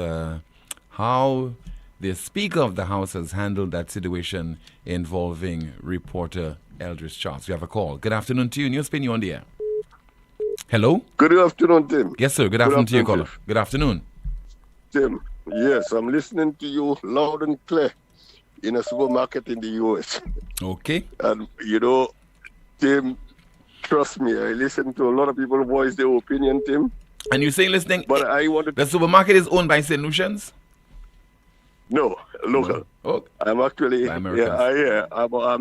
how the Speaker of the House has handled that situation involving reporter Eldridge Charles. We have a call. Good afternoon to you. NewsSpin, you on the air. Hello? Good afternoon, Tim. Yes, sir. Good afternoon to you, caller. Good afternoon. Tim, yes, I'm listening to you loud and clear in a supermarket in the U.S. Okay. And, you know, Tim, trust me, I listen to a lot of people voice their opinion, Tim. And you say listening, but I wanted the supermarket is owned by St. Lucians? No, local. No. Oh. I'm actually, I'm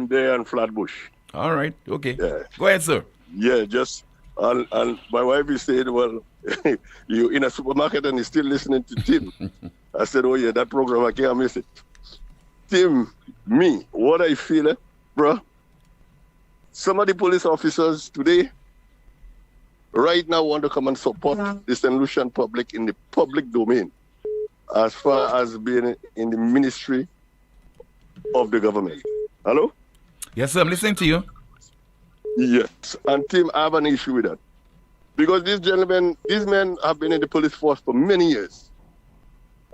there in Flatbush. All right, okay. Yeah. Go ahead, sir. Yeah, just, and my wife is saying, well, you in a supermarket and you're still listening to Tim. I said, oh yeah, that program, I can't miss it. Tim, me, what I feel, bro, some of the police officers today, right now, want to come and support the St. Lucian public in the public domain, as far as being in the ministry of the government. Hello? Yes, sir, I'm listening to you. Yes, and Tim, I have an issue with that. Because these men have been in the police force for many years.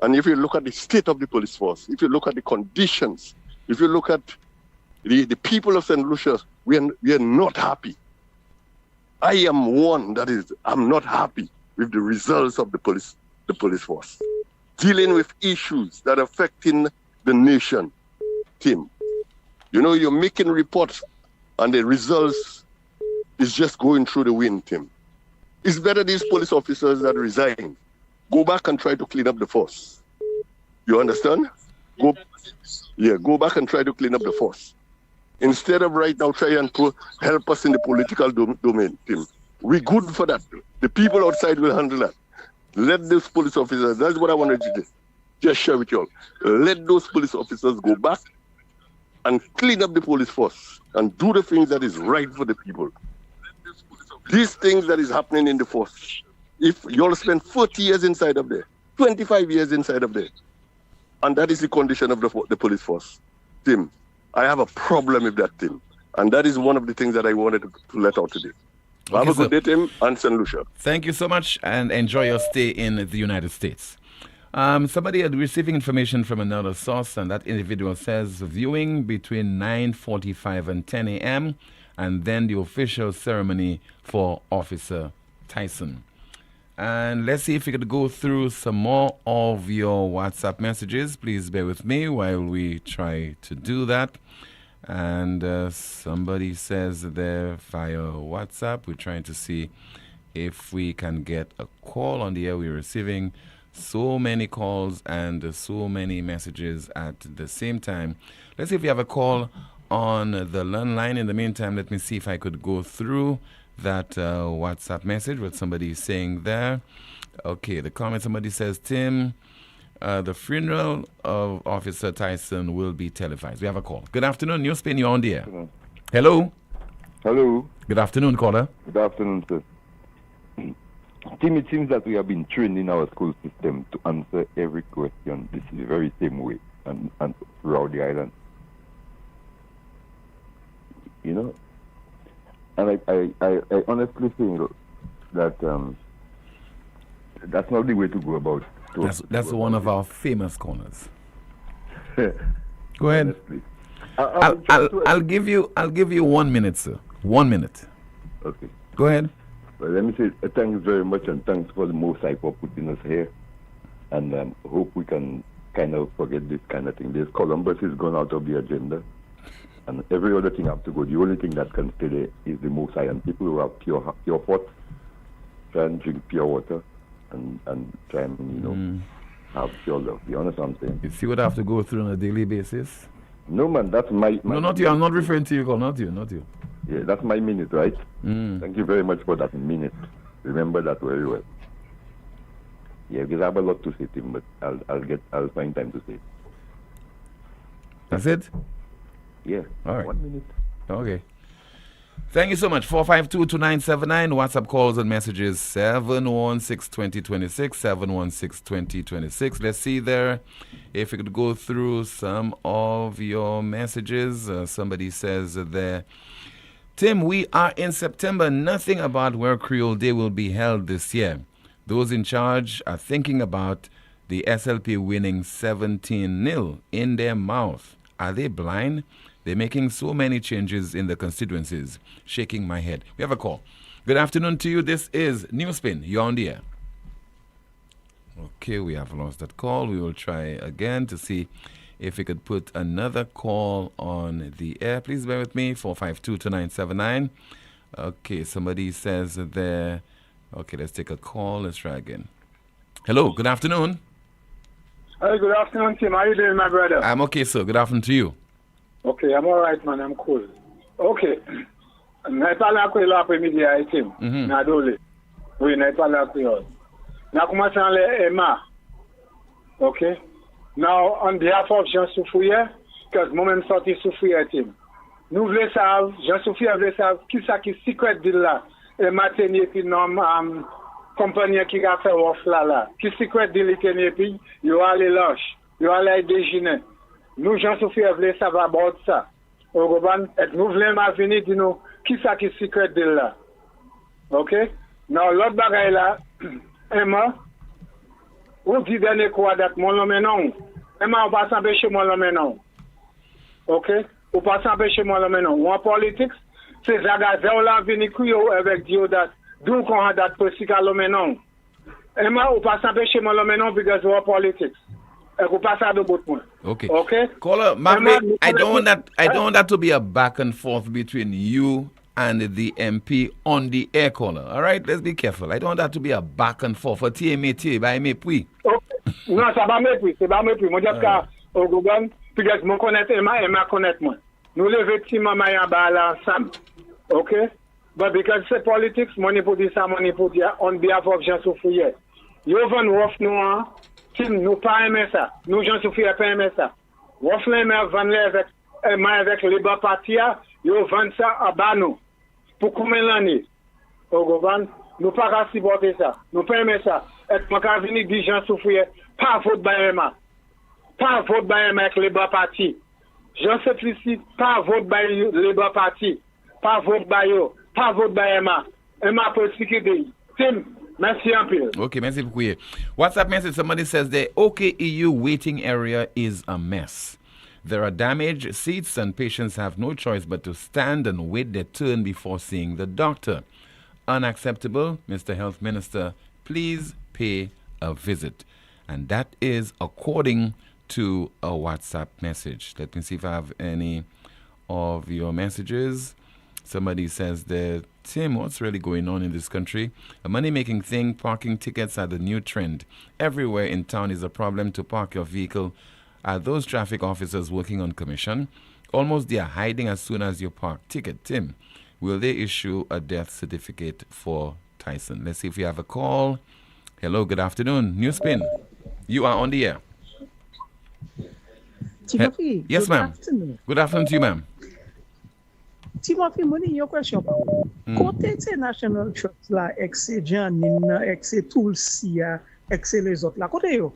And if you look at the state of the police force, if you look at the conditions, if you look at the people of St. Lucia, we are not happy. I am one that is, I'm not happy with the results of the police force. Dealing with issues that are affecting the nation, Tim. You know, you're making reports and the results is just going through the wind, Tim. It's better these police officers that resign go back and try to clean up the force. You understand? Go back and try to clean up the force. Instead of right now try and help us in the political domain, Tim. We're good for that. The people outside will handle that. Let those police officers, that's what I wanted to just share with you all. Let those police officers go back and clean up the police force and do the things that is right for the people. These things that is happening in the force, if you all spend 40 years inside of there, 25 years inside of there, and that is the condition of the police force, Tim, I have a problem with that, Tim. And that is one of the things that I wanted to let out today. Have a good day, Tim, and St. Lucia. Thank you so much, and enjoy your stay in the United States. Somebody had receiving information from another source, and that individual says viewing between 9:45 and 10 a.m., and then the official ceremony for Officer Tyson. And let's see if we could go through some more of your WhatsApp messages. Please bear with me while we try to do that. And somebody says there via WhatsApp, we're trying to see if we can get a call on the air. We're receiving so many calls and so many messages at the same time. Let's see if we have a call on the line. In the meantime, let me see if I could go through that WhatsApp message, what somebody is saying there. Okay, the comment, somebody says, Tim, the funeral of Officer Tyson will be televised. We have a call. Good afternoon, NewsSpin, you're on the air. Hello. Hello. Good afternoon, caller. Good afternoon, sir. Tim, it seems that we have been trained in our school system to answer every question this is the very same way and throughout the island. You know? And I honestly feel that that's not the way to go about it. That's one of our famous corners. Go ahead. I'll give you 1 minute, sir. 1 minute. Okay. Go ahead. Well, let me say thanks very much, and thanks for the Most High for putting us here. And hope we can kind of forget this kind of thing. This Columbus is gone out of the agenda. And every other thing have to go. The only thing that can stay there is the Most High. And people who have pure thoughts try and drink pure water and try and, have pure love. You understand what I'm saying? You see what I have to go through on a daily basis? No, man, that's my no, not you. I'm not referring to you, Cole. Not you. Yeah, that's my minute, right? Thank you very much for that minute. Remember that very well. Yeah, because I have a lot to say to him, but I'll find time to say it. That's it? Yeah. All right. 1 minute. Okay. Thank you so much. 452-2979. WhatsApp calls and messages 716-2026, 716-2026. Let's see there if we could go through some of your messages. Somebody says there, Tim, we are in September. Nothing about where Creole Day will be held this year. Those in charge are thinking about the SLP winning 17-0 in their mouth. Are they blind? They're making so many changes in the constituencies. Shaking my head. We have a call. Good afternoon to you. This is NewsSpin. You're on the air. Okay, we have lost that call. We will try again to see if we could put another call on the air. Please bear with me. 452-2979. Okay, somebody says there. Okay, let's take a call. Let's try again. Hello, good afternoon. Hey, good afternoon, Tim. How you doing, my brother? I'm okay, sir. Good afternoon to you. Okay, I'm all right, man. I'm cool. Okay. Je parle avec l'après-midi à Tim. Nadole. Oui, je parle avec eux. Nous commençons à les Emma. Okay. Now, on behalf of Jean Soufouye, because moi-même sorti Soufouye, Tim. Nous voulons savoir, Jean Soufouye veut savoir qui ça qui secret deal là. Emma tenir puis non compagnie qui a fait off là. Qui secret deal tenir puis yo aller lunch, yo aller déjeuner. Nous, Jean-Sophie, voulons savoir about ça. Nous voulons venir dire nous qui ça qui est secret de là. OK? Non, l'autre bagaille là, Emma, ou dit dernier quoi date, mon homme non. Emma, on va s'empêcher mon homme non. OK? On va s'empêcher mon homme non. Ou en politique, c'est Zagaze ou la vini kuyo avec Diodat. D'où qu'on a dat posika l'omenon. Et moi, ou pas s'empêcher mon l'omenon because of politics. Et ou pas ça de bout point. Okay. Okay? Caller, Marvin, I don't want that to be a back and forth between you and the MP on the air, caller. All right? Let's be careful. I don't want that to be a back and forth. For TMT, by me, puis. Non, ça va mépris, c'est pas mépris. Moi, just au Gougon, puis que je connais Emma connaît moi. Nous lever petit maman en bas là ensemble. Okay? But because c'est politics, money pour dire ça, money pour dire on behalf of Jean Soufouye. Yo van wof nous, Tim, nous pas aimer ça. Nous Jean Soufouye pas aimer ça. Wof l'aimer van avec les bas partis, yo vend ça à bas nous. Pour combien d'années? Au Gougon, nous pas supporter ça. Nous pas aimer ça. Et moi quand venir dire Jean Soufouye, pas vote by Emma. Pas vote by Emma avec les bas partis. Jean Soufouye, pas vote by les bas partis. Pas vote by yo. Pas vote by Emma. Emma peut s'occuper. Tim, merci un peu. Okay, merci beaucoup. WhatsApp message, somebody says the OKEU waiting area is a mess. There are damaged seats and patients have no choice but to stand and wait their turn before seeing the doctor. Unacceptable, Mr. Health Minister. Please pay a visit. And that is according to a WhatsApp message. Let me see if I have any of your messages. Somebody says that, Tim, what's really going on in this country? A money-making thing, parking tickets are the new trend. Everywhere in town is a problem to park your vehicle. Are those traffic officers working on commission? Almost they are hiding as soon as you park ticket. Tim, will they issue a death certificate for Tyson? Let's see if we have a call. Hello, good afternoon. NewsSpin, you are on the air. Timothy, yes, ma'am. Good afternoon to you, ma'am. Timothy, money your question pa ou. Kote te National Trust la, ekse Janine, ekse Tulsia, ekse les autres la, kote yo?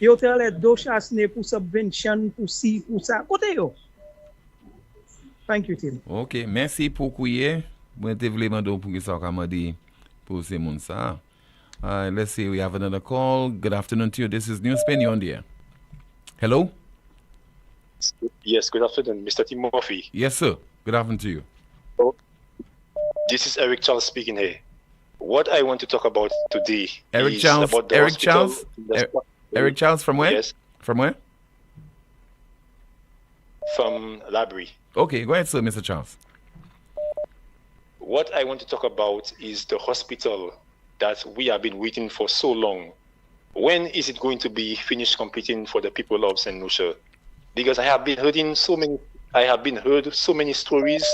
Yo te ale do chasne pou subvention, pou si, pou sa, kote yo? Thank you, Tim. Ok, merci pour kouye. Mwen te vle mando pou ki sa kamadi pou se moun sa. Let's see, we have another call. Good afternoon to you. This is NewsSpin, you're on the air. Hello? Yes, good afternoon, Mr. Timothy. Yes, sir. Good afternoon to you. Oh, this is Eric Charles speaking here. What I want to talk about today is about the hospital. Eric Charles from where? Yes. From where? From Labrie. Okay, go ahead, sir, Mr. Charles. What I want to talk about is the hospital that we have been waiting for so long. When is it going to be finished completing for the people of St. Lucia? Because I have been heard so many stories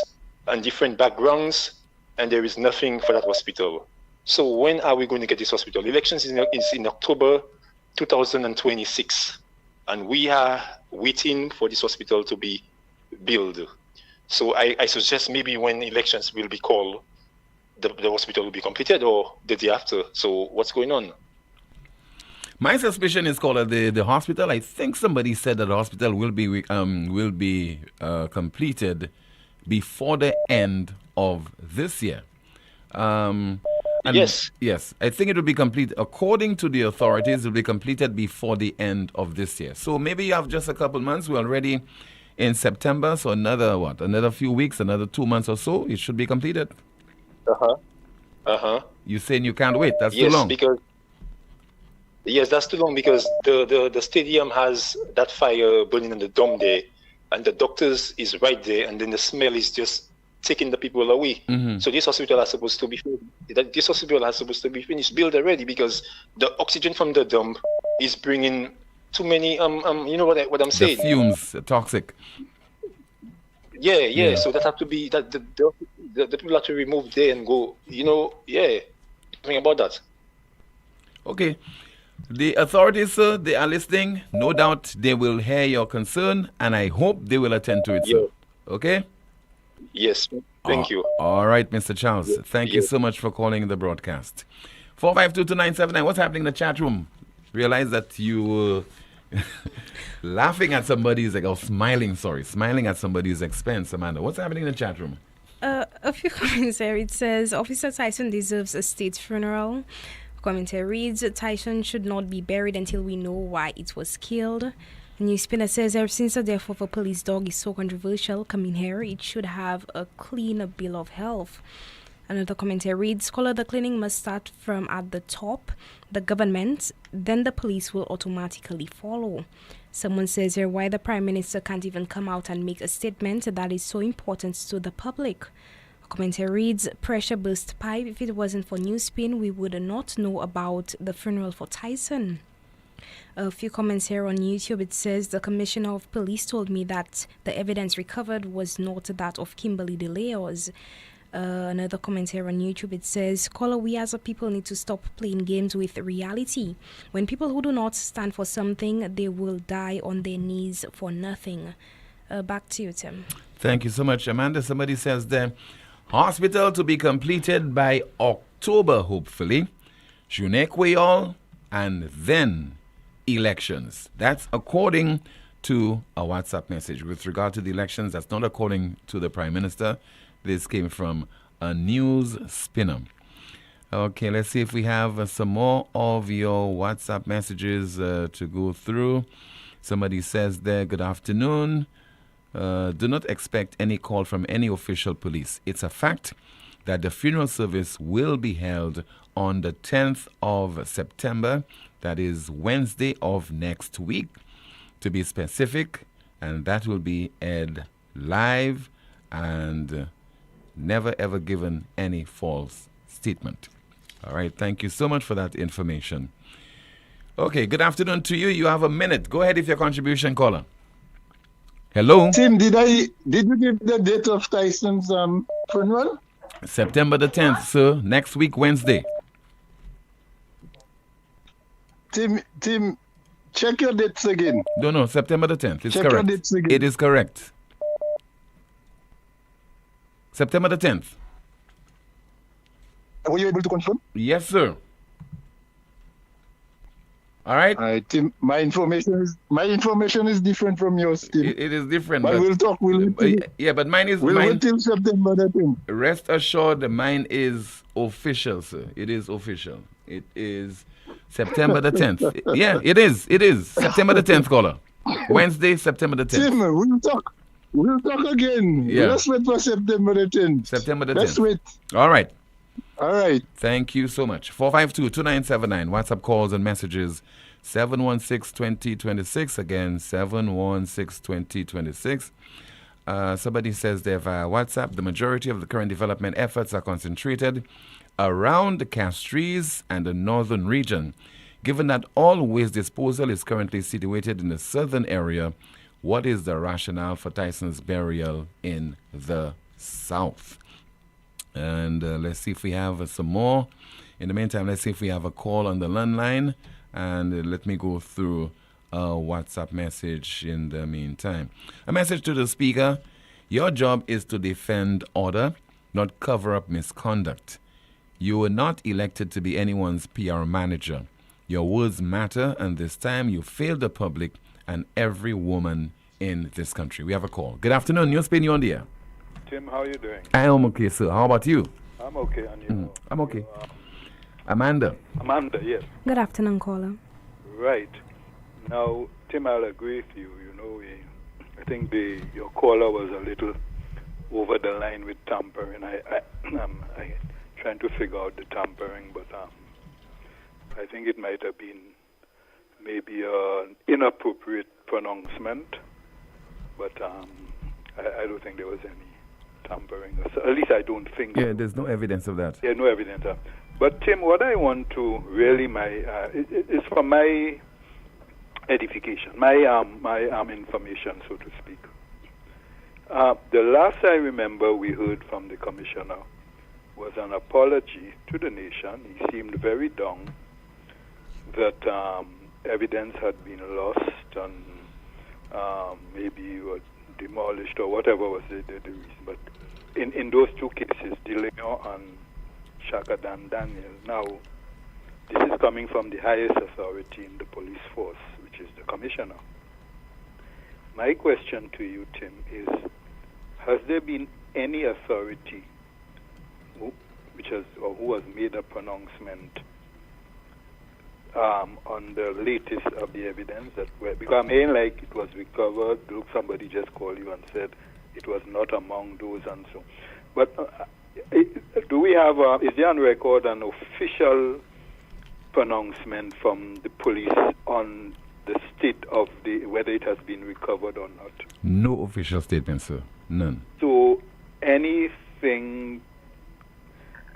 and different backgrounds, and there is nothing for that hospital. So when are we going to get this hospital? Elections is in October 2026, and we are waiting for this hospital to be built. So I suggest maybe when elections will be called, the hospital will be completed, or the day after. So what's going on? My suspicion is called the hospital. I think somebody said that the hospital will be completed before the end of this year. Yes. Yes. I think it will be complete. According to the authorities, it will be completed before the end of this year. So maybe you have just a couple months. We're already in September. So another few weeks, another 2 months or so, it should be completed. You're saying you can't wait. That's too long. Yes, that's too long because the stadium has that fire burning in the dome there, and the doctors is right there, and then the smell is just taking the people away. Mm-hmm. So this hospital is supposed to be finished, built already, because the oxygen from the dump is bringing too many you know what I'm saying? The fumes, toxic. Yeah. So that have to be that the people have to remove there and go. Think about that. Okay. The authorities, sir, they are listening. No doubt they will hear your concern, and I hope they will attend to it, sir. Okay? Yes. Thank you. All right, Mr. Charles. Thank you so much for calling the broadcast. 4522979. What's happening in the chat room? Realize that you were laughing at somebody's, smiling at somebody's expense, Amanda. What's happening in the chat room? A few comments there. It says, Officer Tyson deserves a state funeral. Commentary reads, Tyson should not be buried until we know why it was killed. NewsSpinner says ever since the death of a police dog is so controversial coming here, it should have a cleaner bill of health. Another commentary reads, Scholar, the cleaning must start from at the top, the government, then the police will automatically follow. Someone says here why the Prime Minister can't even come out and make a statement that is so important to the public. A commentary reads, pressure burst pipe. If it wasn't for NewsSpin, we would not know about the funeral for Tyson. A few comments here on YouTube. It says the Commissioner of Police told me that the evidence recovered was not that of Kimberly DeLeos. Another comment here on YouTube. It says, Caller, we as a people need to stop playing games with reality. When people who do not stand for something, they will die on their knees for nothing. Back to you, Tim. Thank you so much, Amanda. Somebody says there, hospital to be completed by October, hopefully. Junekweol, and then elections. That's according to a WhatsApp message. With regard to the elections, that's not according to the Prime Minister. This came from a news spinner. Okay, let's see if we have some more of your WhatsApp messages to go through. Somebody says there, good afternoon. Do not expect any call from any official police. It's a fact that the funeral service will be held on the 10th of September. That is Wednesday of next week, to be specific. And that will be aired live and never ever given any false statement. All right, thank you so much for that information. Okay, good afternoon to you. You have a minute. Go ahead with your contribution, caller. Hello? Tim, did you give the date of Tyson's funeral? September the 10th, sir. Next week, Wednesday. Tim, check your dates again. No, September the 10th. It's check correct. Your dates again. It is correct. September the 10th. Were you able to confirm? Yes, sir. All right. Tim, my information is different from yours, Tim. It is different. But we'll talk. But mine is. We'll wait till September the 10th. Rest assured, mine is official, sir. It is official. It is September the 10th. Yeah, it is. It is September the 10th, caller. Wednesday, September the 10th. Tim, we'll talk. We'll talk again. Yeah. Let's wait for September the 10th. September the 10th. Let's wait. All right. All right. Thank you so much. 452-2979. WhatsApp calls and messages 716-2026. Again, 716-2026. Somebody says there via WhatsApp, the majority of the current development efforts are concentrated around the Castries and the northern region. Given that all waste disposal is currently situated in the southern area, what is the rationale for Tyson's burial in the south? And let's see if we have some more. In the meantime, let's see if we have a call on the landline. And let me go through a WhatsApp message in the meantime. A message to the speaker. Your job is to defend order, not cover up misconduct. You were not elected to be anyone's PR manager. Your words matter, and this time you failed the public and every woman in this country. We have a call. Good afternoon. NewsSpin, you on the air. Tim, how are you doing? I am okay, sir. How about you? I'm okay, and you? I'm okay. Amanda. Amanda, yes. Good afternoon, caller. Right. Now, Tim, I'll agree with you. You know, I think your caller was a little over the line with tampering. I'm trying to figure out the tampering, but I think it might have been maybe an inappropriate pronouncement, but I don't think there was any tampering. At least I don't think. Yeah, there's no evidence of that. Yeah, no evidence. But Tim, what I want to really is for my edification, my information, so to speak. The last I remember we heard from the commissioner was an apology to the nation. He seemed very down that evidence had been lost and maybe were demolished or whatever was the reason. But in those two cases, DeLeon and Shakadan Daniel, now this is coming from the highest authority in the police force, which is the commissioner. My question to you, Tim, is has there been any authority who has made a pronouncement on the latest of the evidence because I'm hearing like it was recovered. Look, somebody just called you and said it was not among those and so. But do we have? Is there on record an official pronouncement from the police on the state of whether it has been recovered or not? No official statement, sir. None. So anything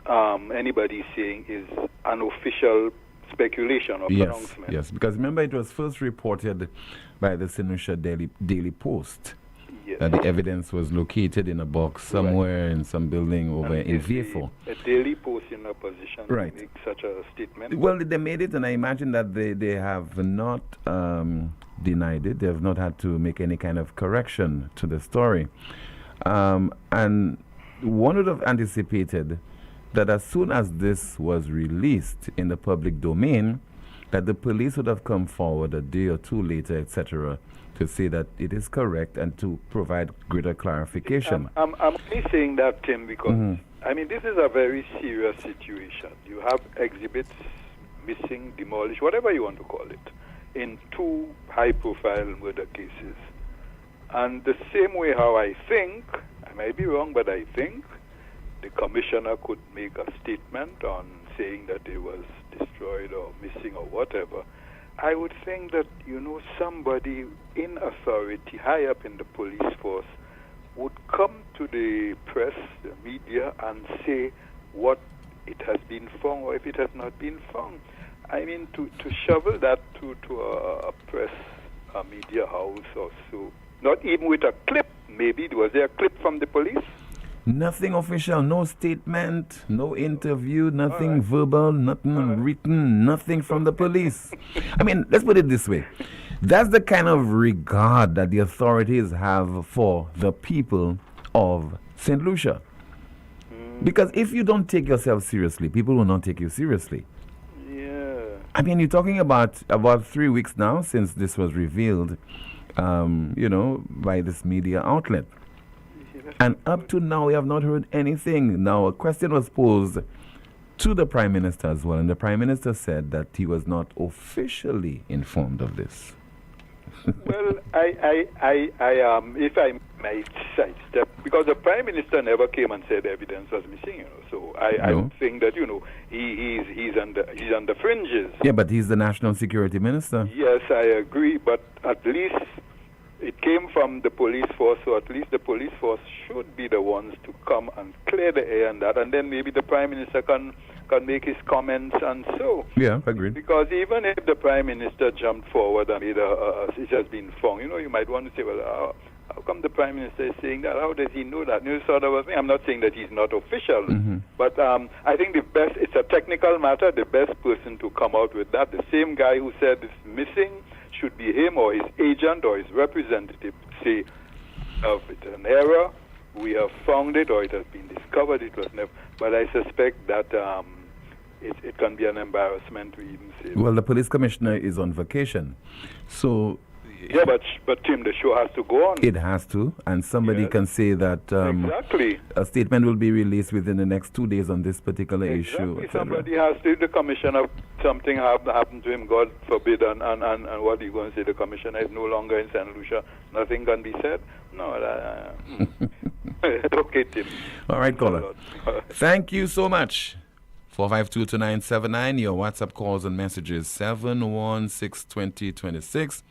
anybody saying is an official speculation or pronouncement. Yes, because remember it was first reported by the St. Lucia Daily Post that the evidence was located in a box somewhere in some building over in Viefo. A Daily Post in a position to make such a statement? Well, they made it, and I imagine that they have not denied it. They have not had to make any kind of correction to the story. And one would have anticipated that as soon as this was released in the public domain, that the police would have come forward a day or two later, etc., to say that it is correct and to provide greater clarification. I'm only saying that, Tim, because, I mean, this is a very serious situation. You have exhibits missing, demolished, whatever you want to call it, in 2 high-profile murder cases. And the same way how I think, I might be wrong, but I think the commissioner could make a statement on saying that it was destroyed or missing or whatever. I would think that, somebody in authority, high up in the police force, would come to the press, the media, and say what it has been found or if it has not been found. I mean, to shovel that to a press, a media house or so, not even with a clip, maybe. Was there a clip from the police? Nothing official, no statement, no interview, nothing verbal, nothing written, nothing from the police. I mean, let's put it this way. That's the kind of regard that the authorities have for the people of St. Lucia. Because if you don't take yourself seriously, people will not take you seriously. Yeah. I mean, you're talking about 3 weeks now since this was revealed, by this media outlet. And up to now, we have not heard anything. Now, a question was posed to the Prime Minister as well, and the Prime Minister said that he was not officially informed of this. Well, if I might sidestep, because the Prime Minister never came and said evidence was missing, So I would think that he's on the fringes. Yeah, but he's the National Security Minister. Yes, I agree, but at least it came from the police force, so at least the police force should be the ones to come and clear the air and that, and then maybe the Prime Minister can make his comments and so. Yeah, agreed. Because even if the Prime Minister jumped forward and made it has been found, you might want to say, well, how come the Prime Minister is saying that? How does he know that? Sort of a thing. I'm not saying that he's not official, but I think it's a technical matter. The best person to come out with that, the same guy who said it's missing, should be him or his agent or his representative to say, it's an error, we have found it, or it has been discovered, it was never. But I suspect that it can be an embarrassment to even say. Well, the police commissioner is on vacation, so. Yeah, but Tim, the show has to go on. It has to, and somebody can say that exactly. A statement will be released within the next 2 days on this particular issue. Somebody has to, the commissioner, something happened to him, God forbid, and what are you going to say? The commissioner is no longer in St. Lucia. Nothing can be said? No. Okay, Tim. All right, caller. Thank you so much. 452-2979, your WhatsApp calls and messages 7162026.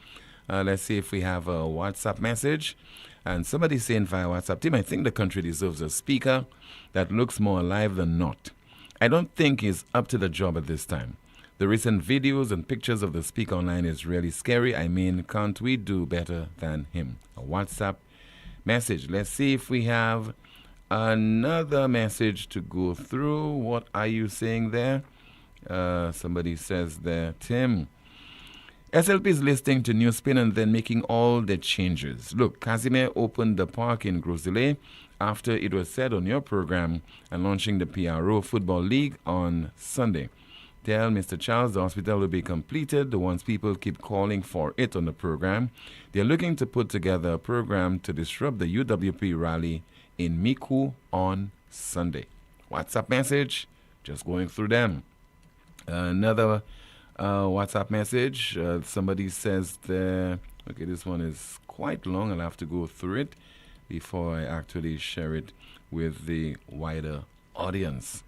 Let's see if we have a WhatsApp message. And somebody's saying via WhatsApp, Tim, I think the country deserves a speaker that looks more alive than not. I don't think he's up to the job at this time. The recent videos and pictures of the speaker online is really scary. I mean, can't we do better than him? A WhatsApp message. Let's see if we have another message to go through. What are you saying there? Somebody says there, Tim, SLP is listening to NewsSpin and then making all the changes. Look, Casimir opened the park in Grosile after it was said on your program and launching the PRO Football League on Sunday. Tell Mr. Charles the hospital will be completed once people keep calling for it on the program. They're looking to put together a program to disrupt the UWP rally in Miku on Sunday. WhatsApp message, just going through them. Another WhatsApp message. Somebody says there, okay, this one is quite long. I'll have to go through it before I actually share it with the wider audience.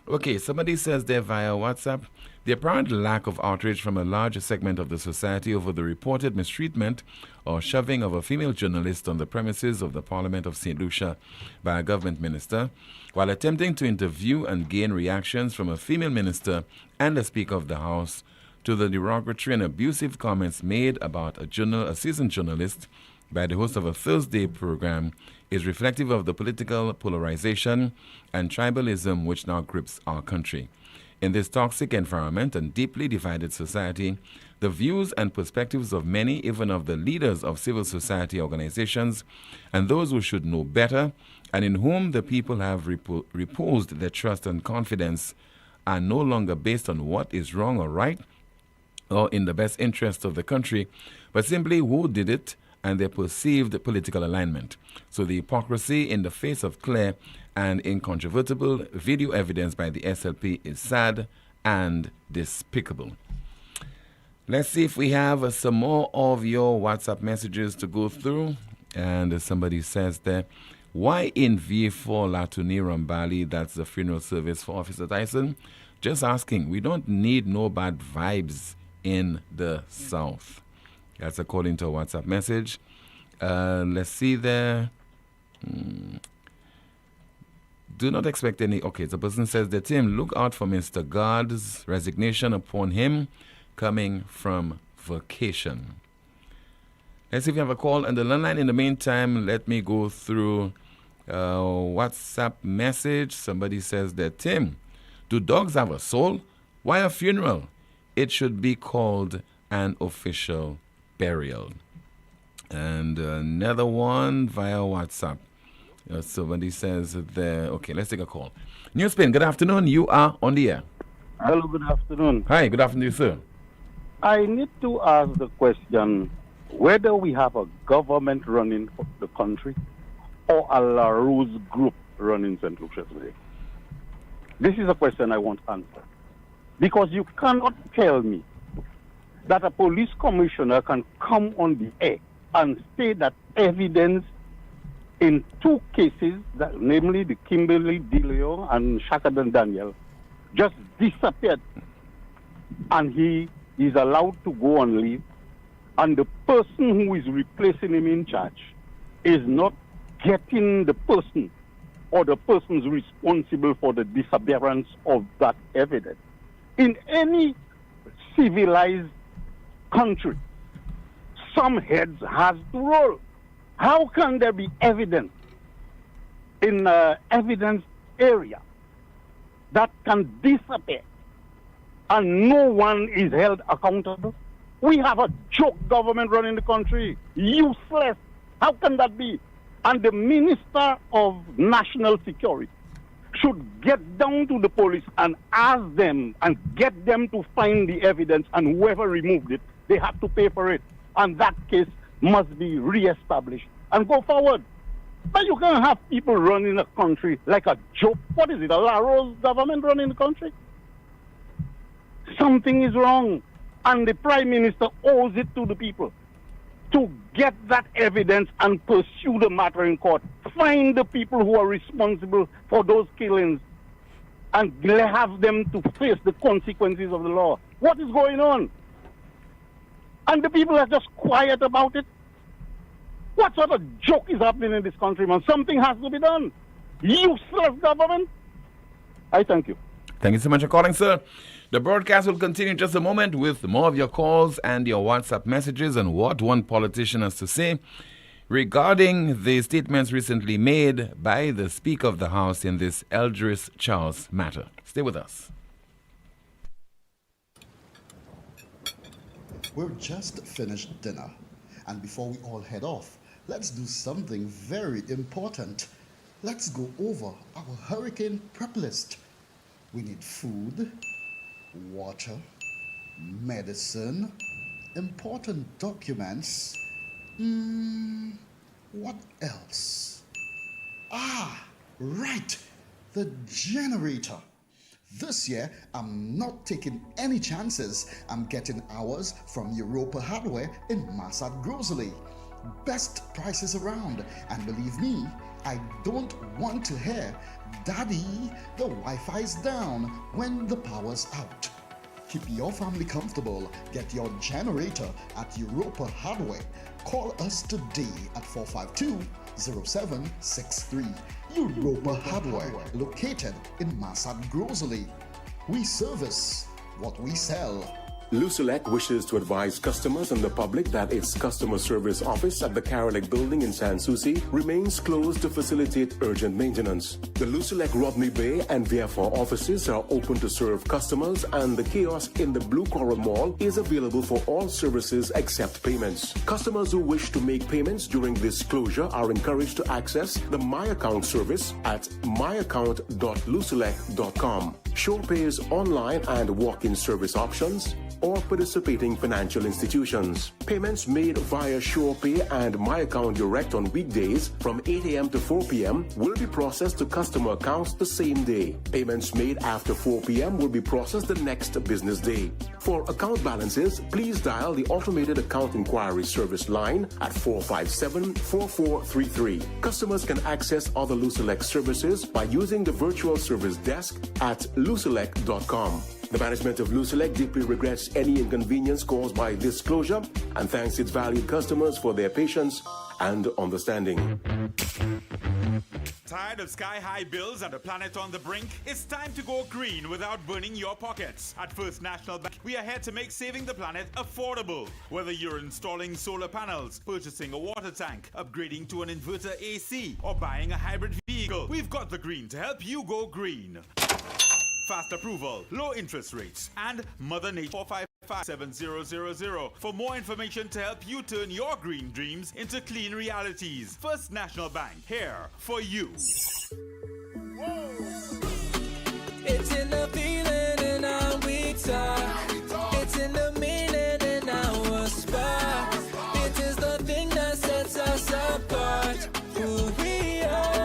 Okay, somebody says there via WhatsApp, the apparent lack of outrage from a large segment of the society over the reported mistreatment or shoving of a female journalist on the premises of the Parliament of St. Lucia by a government minister, while attempting to interview and gain reactions from a female minister and the Speaker of the House to the derogatory and abusive comments made about a seasoned journalist by the host of a Thursday program, is reflective of the political polarization and tribalism which now grips our country. In this toxic environment and deeply divided society, the views and perspectives of many, even of the leaders of civil society organizations, and those who should know better, and in whom the people have reposed their trust and confidence, are no longer based on what is wrong or right, or in the best interest of the country, but simply who did it and their perceived political alignment. So the hypocrisy in the face of clear and incontrovertible video evidence by the SLP is sad and despicable. Let's see if we have some more of your WhatsApp messages to go through. And somebody says there, why in V4 Latuni Rambali, that's the funeral service for Officer Tyson? Just asking, we don't need no bad vibes in the South. That's according to a WhatsApp message. Let's see there. Do not expect any. Okay, the person says that, Tim, look out for Mr. God's resignation upon him coming from vacation. Let's see if you have a call on the landline. In the meantime, let me go through WhatsApp message. Somebody says that, Tim, do dogs have a soul? Why a funeral? It should be called an official burial. And another one via WhatsApp. Somebody says there. Okay, let's take a call. NewsSpin, good afternoon. You are on the air. Hello, good afternoon. Hi, good afternoon, sir. I need to ask the question whether we have a government running the country or a La Rose group running St. Lucia today. This is a question I want answered. Because you cannot tell me that a police commissioner can come on the air and say that evidence in two cases, that, namely the Kimberly DeLeo and Shakadan Daniel, just disappeared. And he is allowed to go on leave. And the person who is replacing him in charge is not getting the person or the persons responsible for the disappearance of that evidence. In any civilized country, some heads has to roll. How can there be evidence in evidence area that can disappear and no one is held accountable? We have a joke government running the country. Useless. How can that be? And the Minister of National Security should get down to the police and ask them and get them to find the evidence, and whoever removed it, they have to pay for it. And that case must be re-established and go forward. But you can't have people running a country like a joke. What is it, a La Rose government running the country? Something is wrong. And the Prime Minister owes it to the people to get that evidence and pursue the matter in court. Find the people who are responsible for those killings and have them to face the consequences of the law. What is going on? And the people are just quiet about it. What sort of joke is happening in this country, man? Something has to be done. Useless government. I thank you. Thank you so much for calling, sir. The broadcast will continue in just a moment with more of your calls and your WhatsApp messages and what one politician has to say regarding the statements recently made by the Speaker of the House in this Eldris Charles matter. Stay with us. We've just finished dinner, and before we all head off, let's do something very important. Let's go over our hurricane prep list. We need food, water, medicine, important documents. What else? Ah, right, the generator. This year, I'm not taking any chances. I'm getting ours from Europa Hardware in Massad Grocery. Best prices around. And believe me, I don't want to hear, "Daddy, the Wi-Fi's down," when the power's out. Keep your family comfortable. Get your generator at Europa Hardware. Call us today at 452-0763. Europa Hardware, located in Massad Grocery. We service what we sell. Lucelec wishes to advise customers and the public that its customer service office at the Carolic building in San Souci remains closed to facilitate urgent maintenance. The Lucelec Rodney Bay and Vieux-Fort offices are open to serve customers, and the kiosk in the Blue Coral Mall is available for all services except payments. Customers who wish to make payments during this closure are encouraged to access the My Account service at myaccount.lucelec.com. Show pays online and walk-in service options, or participating financial institutions. Payments made via SurePay and My Account Direct on weekdays from 8 a.m. to 4 p.m. will be processed to customer accounts the same day. Payments made after 4 p.m. will be processed the next business day. For account balances, please dial the automated account inquiry service line at 457-4433. Customers can access other Lucelec services by using the virtual service desk at lucelec.com. The management of Lucelec deeply regrets any inconvenience caused by this closure and thanks its valued customers for their patience and understanding. Tired of sky-high bills and a planet on the brink? It's time to go green without burning your pockets. At First National Bank, we are here to make saving the planet affordable. Whether you're installing solar panels, purchasing a water tank, upgrading to an inverter AC, or buying a hybrid vehicle, we've got the green to help you go green. Fast approval, low interest rates, and Mother Nature 455-7000 for more information to help you turn your green dreams into clean realities. First National Bank, here for you. Whoa. It's in the feeling in our weak side. It's in the meaning in our spark. It is the thing that sets us apart. Who we are.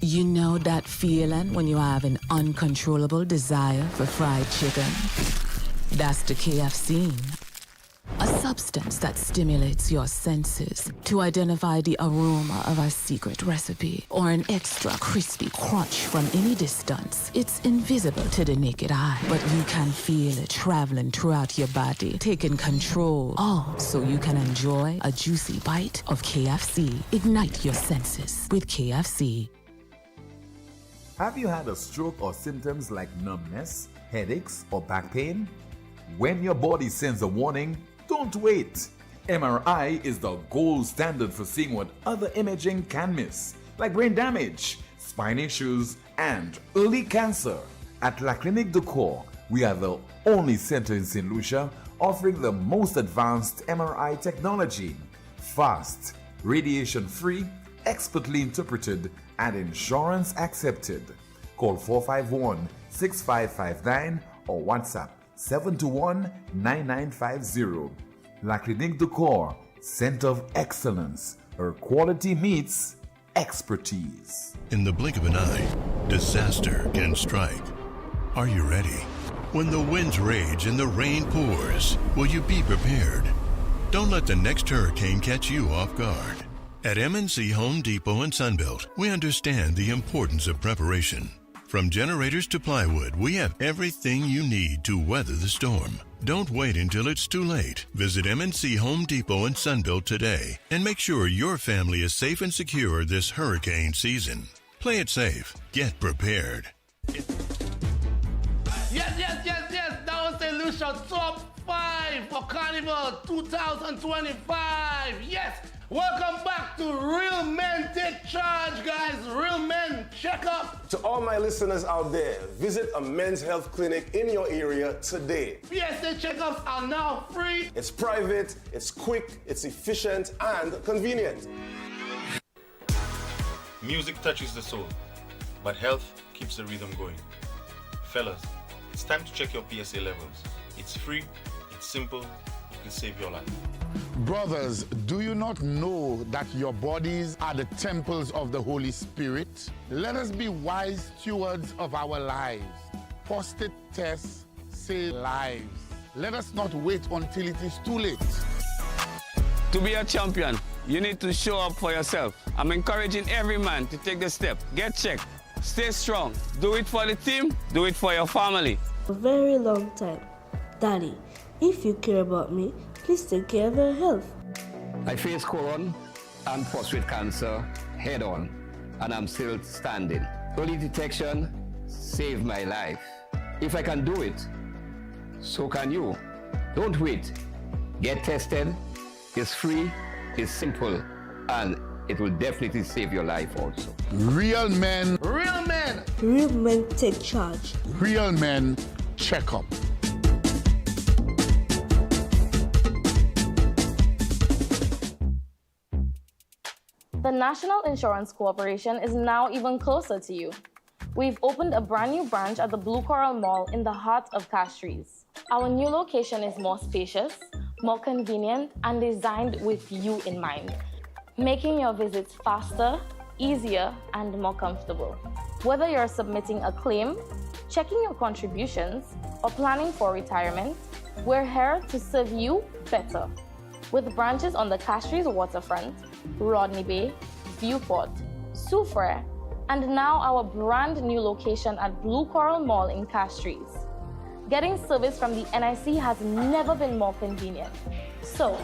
You know that feeling when you have an uncontrollable desire for fried chicken? That's the KFC. A substance that stimulates your senses to identify the aroma of our secret recipe or an extra crispy crunch from any distance. It's invisible to the naked eye, but you can feel it traveling throughout your body, taking control, all so you can enjoy a juicy bite of KFC. Ignite your senses with KFC. Have you had a stroke or symptoms like numbness, headaches, or back pain? When your body sends a warning, don't wait. MRI is the gold standard for seeing what other imaging can miss, like brain damage, spine issues, and early cancer. At La Clinique de Corps, we are the only center in St. Lucia offering the most advanced MRI technology. Fast, radiation-free, expertly interpreted, and insurance accepted. Call 451-6559 or WhatsApp 721-9950. La Clinique de Corps, Center of Excellence, where quality meets expertise. In the blink of an eye, disaster can strike. Are you ready? When the winds rage and the rain pours, will you be prepared? Don't let the next hurricane catch you off guard. At MNC Home Depot and Sunbelt, we understand the importance of preparation. From generators to plywood, we have everything you need to weather the storm. Don't wait until it's too late. Visit MNC Home Depot and Sunbelt today and make sure your family is safe and secure this hurricane season. Play it safe. Get prepared. Yes. That was the Lucia Top 5 for Carnival 2025. Yes. Welcome back to Real Men Take Charge, guys. Real Men, check up. To all my listeners out there, visit a men's health clinic in your area today. PSA checkups are now free. It's private, it's quick, it's efficient, and convenient. Music touches the soul, but health keeps the rhythm going. Fellas, it's time to check your PSA levels. It's free, it's simple, it can save your life. Brothers, do you not know that your bodies are the temples of the Holy Spirit? Let us be wise stewards of our lives. Prostate tests save lives. Let us not wait until it is too late. To be a champion, you need to show up for yourself. I'm encouraging every man to take the step. Get checked. Stay strong. Do it for the team. Do it for your family. A very long time. Daddy, if you care about me, please take care of your health. I faced colon and prostate cancer head on, and I'm still standing. Early detection saved my life. If I can do it, so can you. Don't wait. Get tested. It's free, it's simple, and it will definitely save your life also. Real men. Real men. Real men take charge. Real men check up. The National Insurance Corporation is now even closer to you. We've opened a brand new branch at the Blue Coral Mall in the heart of Castries. Our new location is more spacious, more convenient, and designed with you in mind, making your visits faster, easier, and more comfortable. Whether you're submitting a claim, checking your contributions, or planning for retirement, we're here to serve you better. With branches on the Castries waterfront, Rodney Bay, Viewport, Soufriere, and now our brand new location at Blue Coral Mall in Castries. Getting service from the NIC has never been more convenient. So,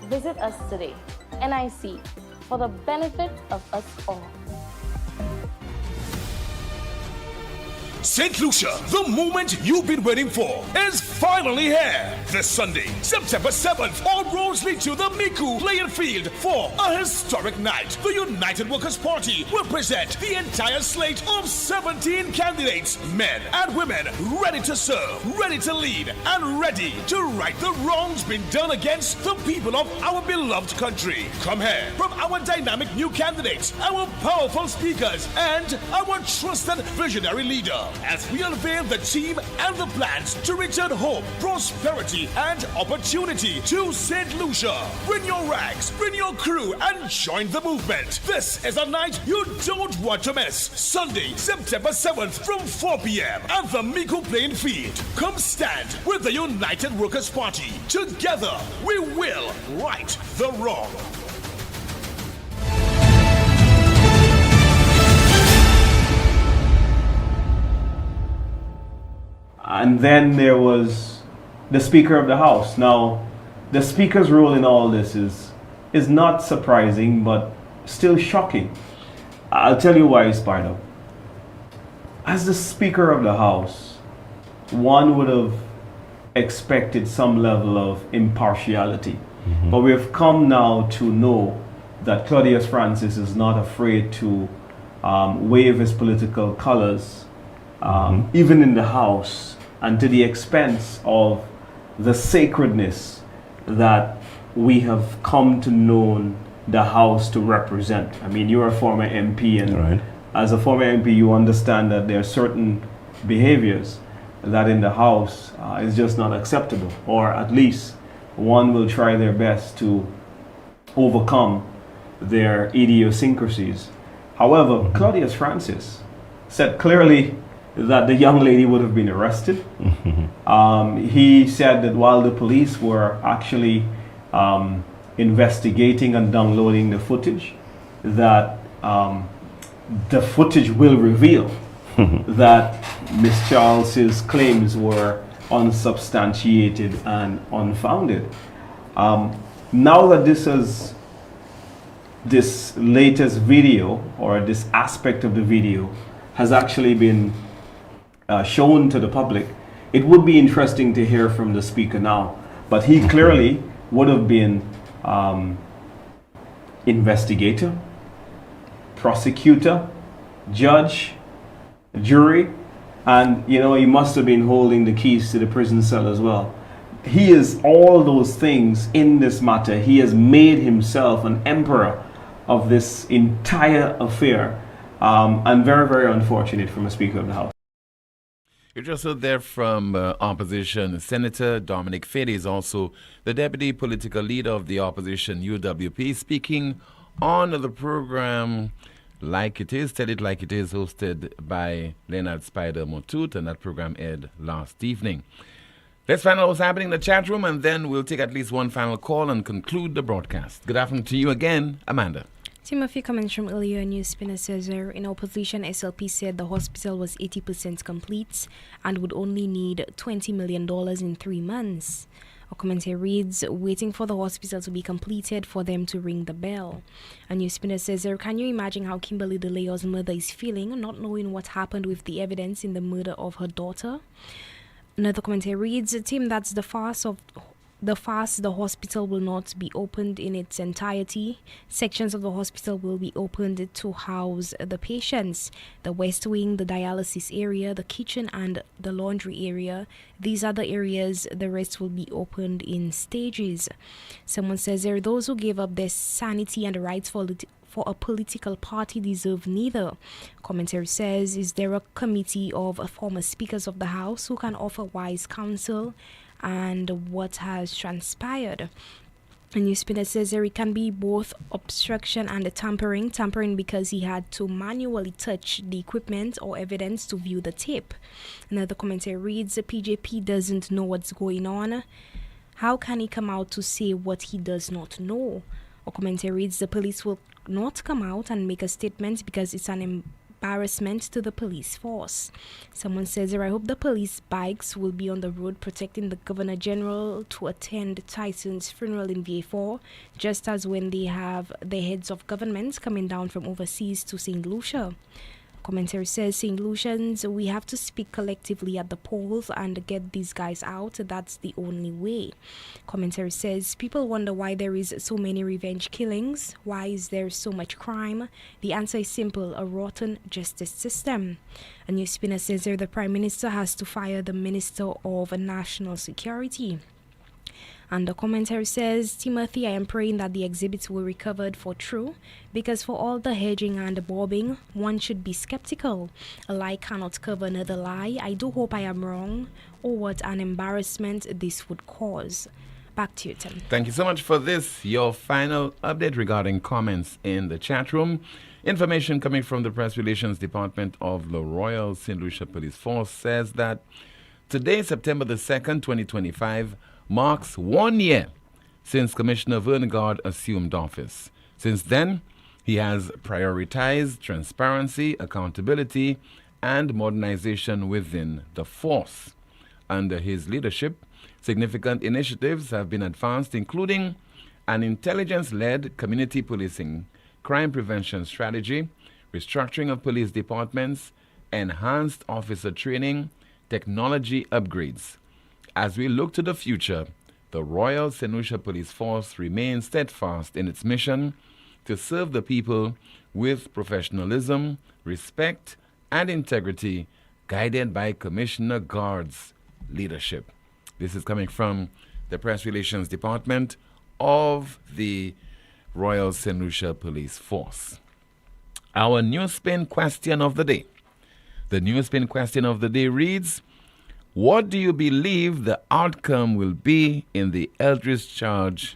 visit us today. NIC, for the benefit of us all. St. Lucia, the moment you've been waiting for, is finally here. This Sunday, September 7th, all roads lead to the Miku playing field for a historic night. The United Workers' Party will present the entire slate of 17 candidates, men and women, ready to serve, ready to lead, and ready to right the wrongs been done against the people of our beloved country. Come here from our dynamic new candidates, our powerful speakers, and our trusted visionary leader, as we unveil the team and the plans to return hope, prosperity, and opportunity to St. Lucia. Bring your rags, bring your crew, and join the movement. This is a night you don't want to miss. Sunday, September 7th from 4 p.m. at the Miku playing field. Come stand with the United Workers' Party. Together, we will right the wrong. And then there was the Speaker of the House. Now, the Speaker's role in all this is not surprising, but still shocking. I'll tell you why, Spardo. As the Speaker of the House, one would have expected some level of impartiality. Mm-hmm. But we've come now to know that Claudius Francis is not afraid to wave his political colors, even in the House, and to the expense of the sacredness that we have come to know the House to represent. I mean, you're a former MP, and as a former MP, you understand that there are certain behaviors that in the House is just not acceptable, or at least one will try their best to overcome their idiosyncrasies. However, Claudius Francis said clearly that the young lady would have been arrested. He said that while the police were actually investigating and downloading the footage, that the footage will reveal that Miss Charles's claims were unsubstantiated and unfounded. Now that this latest video, or this aspect of the video, has actually been shown to the public, it would be interesting to hear from the Speaker now. But he clearly would have been investigator, prosecutor, judge, jury, and he must have been holding the keys to the prison cell as well. He is all those things in this matter. He has made himself an emperor of this entire affair, and very, very unfortunate from a Speaker of the House. You just heard there from opposition Senator Dominic Fede, is also the deputy political leader of the opposition UWP, speaking on the program Like It Is, Tell It Like It Is, hosted by Leonard Spider Motut, and that program aired last evening. Let's find out what's happening in the chat room, and then we'll take at least one final call and conclude the broadcast. Good afternoon to you again, Amanda. Timothy comments from earlier NewsSpin says in opposition, SLP said the hospital was 80% complete and would only need $20 million in 3 months. A commentary reads, waiting for the hospital to be completed for them to ring the bell. A NewsSpinner says, can you imagine how Kimberly DeLeo's mother is feeling, not knowing what happened with the evidence in the murder of her daughter? Another commentary reads, Tim, that's the farce the hospital will not be opened in its entirety. Sections of the hospital will be opened to house the patients. The west wing, the dialysis area, the kitchen and the laundry area. These are the areas. The rest will be opened in stages. Someone says there are those who gave up their sanity and the rights for a political party deserve neither. Commentary says, is there a committee of former speakers of the House who can offer wise counsel and what has transpired? And NewsSpinner says there it can be both obstruction and tampering because he had to manually touch the equipment or evidence to view the tape. Another commentary reads, PJP doesn't know what's going on. How can he come out to say what he does not know? Or commentary reads, the police will not come out and make a statement because it's an embarrassment to the police force. Someone says there, I hope the police bikes will be on the road protecting the Governor General to attend Tyson's funeral in VA4, just as when they have the heads of governments coming down from overseas to St. Lucia. Commentary says, St. Lucians, we have to speak collectively at the polls and get these guys out. That's the only way. Commentary says, people wonder why there is so many revenge killings. Why is there so much crime? The answer is simple, a rotten justice system. A NewsSpinner says there, the Prime Minister has to fire the Minister of National Security. And the commentary says, Timothy, I am praying that the exhibits were recovered for true, because for all the hedging and the bobbing, one should be skeptical. A lie cannot cover another lie. I do hope I am wrong. Oh, what an embarrassment this would cause. Back to you, Tim. Thank you so much for this. Your final update regarding comments in the chat room. Information coming from the Press Relations Department of the Royal St. Lucia Police Force says that today, September the 2nd, 2025, marks 1 year since Commissioner Vernegard assumed office. Since then, he has prioritized transparency, accountability, and modernization within the force. Under his leadership, significant initiatives have been advanced, including an intelligence-led community policing, crime prevention strategy, restructuring of police departments, enhanced officer training, technology upgrades. As we look to the future, the Royal St. Lucia Police Force remains steadfast in its mission to serve the people with professionalism, respect, and integrity, guided by Commissioner Gard's leadership. This is coming from the Press Relations Department of the Royal St. Lucia Police Force. Our NewsSpin question of the day. The NewsSpin question of the day reads, what do you believe the outcome will be in the Eldridge Charles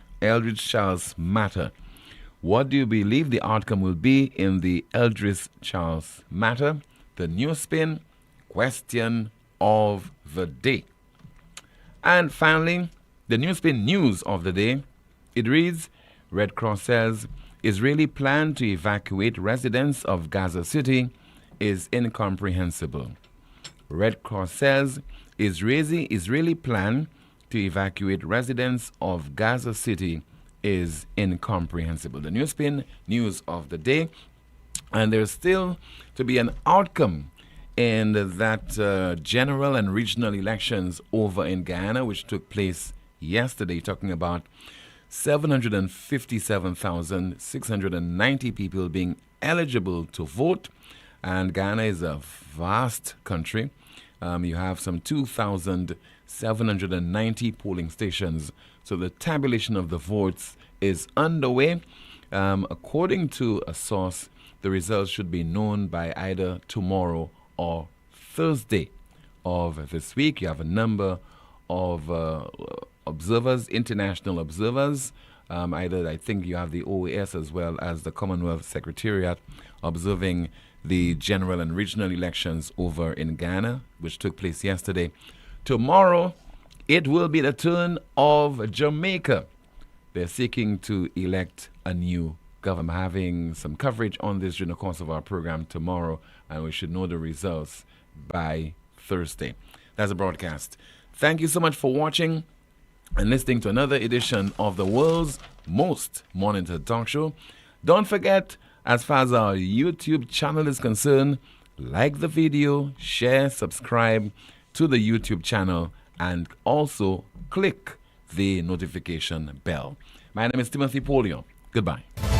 matter? What do you believe the outcome will be in the Eldridge Charles matter? The NewsSpin question of the day. And finally, the NewsSpin news of the day. It reads, Red Cross says Israeli plan to evacuate residents of Gaza City is incomprehensible. Red Cross says Israeli plan to evacuate residents of Gaza City is incomprehensible. The NewsSpin news of the day. And there's still to be an outcome in that general and regional elections over in Guyana, which took place yesterday, talking about 757,690 people being eligible to vote. And Guyana is a vast country. You have some 2,790 polling stations. So the tabulation of the votes is underway. According to a source, the results should be known by either tomorrow or Thursday. of this week. You have a number of observers, international observers. Either I think you have the OAS as well as the Commonwealth Secretariat observing the general and regional elections over in Ghana, which took place yesterday. Tomorrow, it will be the turn of Jamaica. They're seeking to elect a new government. Having some coverage on this during the course of our program tomorrow, and we should know the results by Thursday. That's a broadcast. Thank you so much for watching and listening to another edition of the world's most monitored talk show. Don't forget, as far as our YouTube channel is concerned, like the video, share, subscribe to the YouTube channel, and also click the notification bell. My name is Timothy Poleon. Goodbye.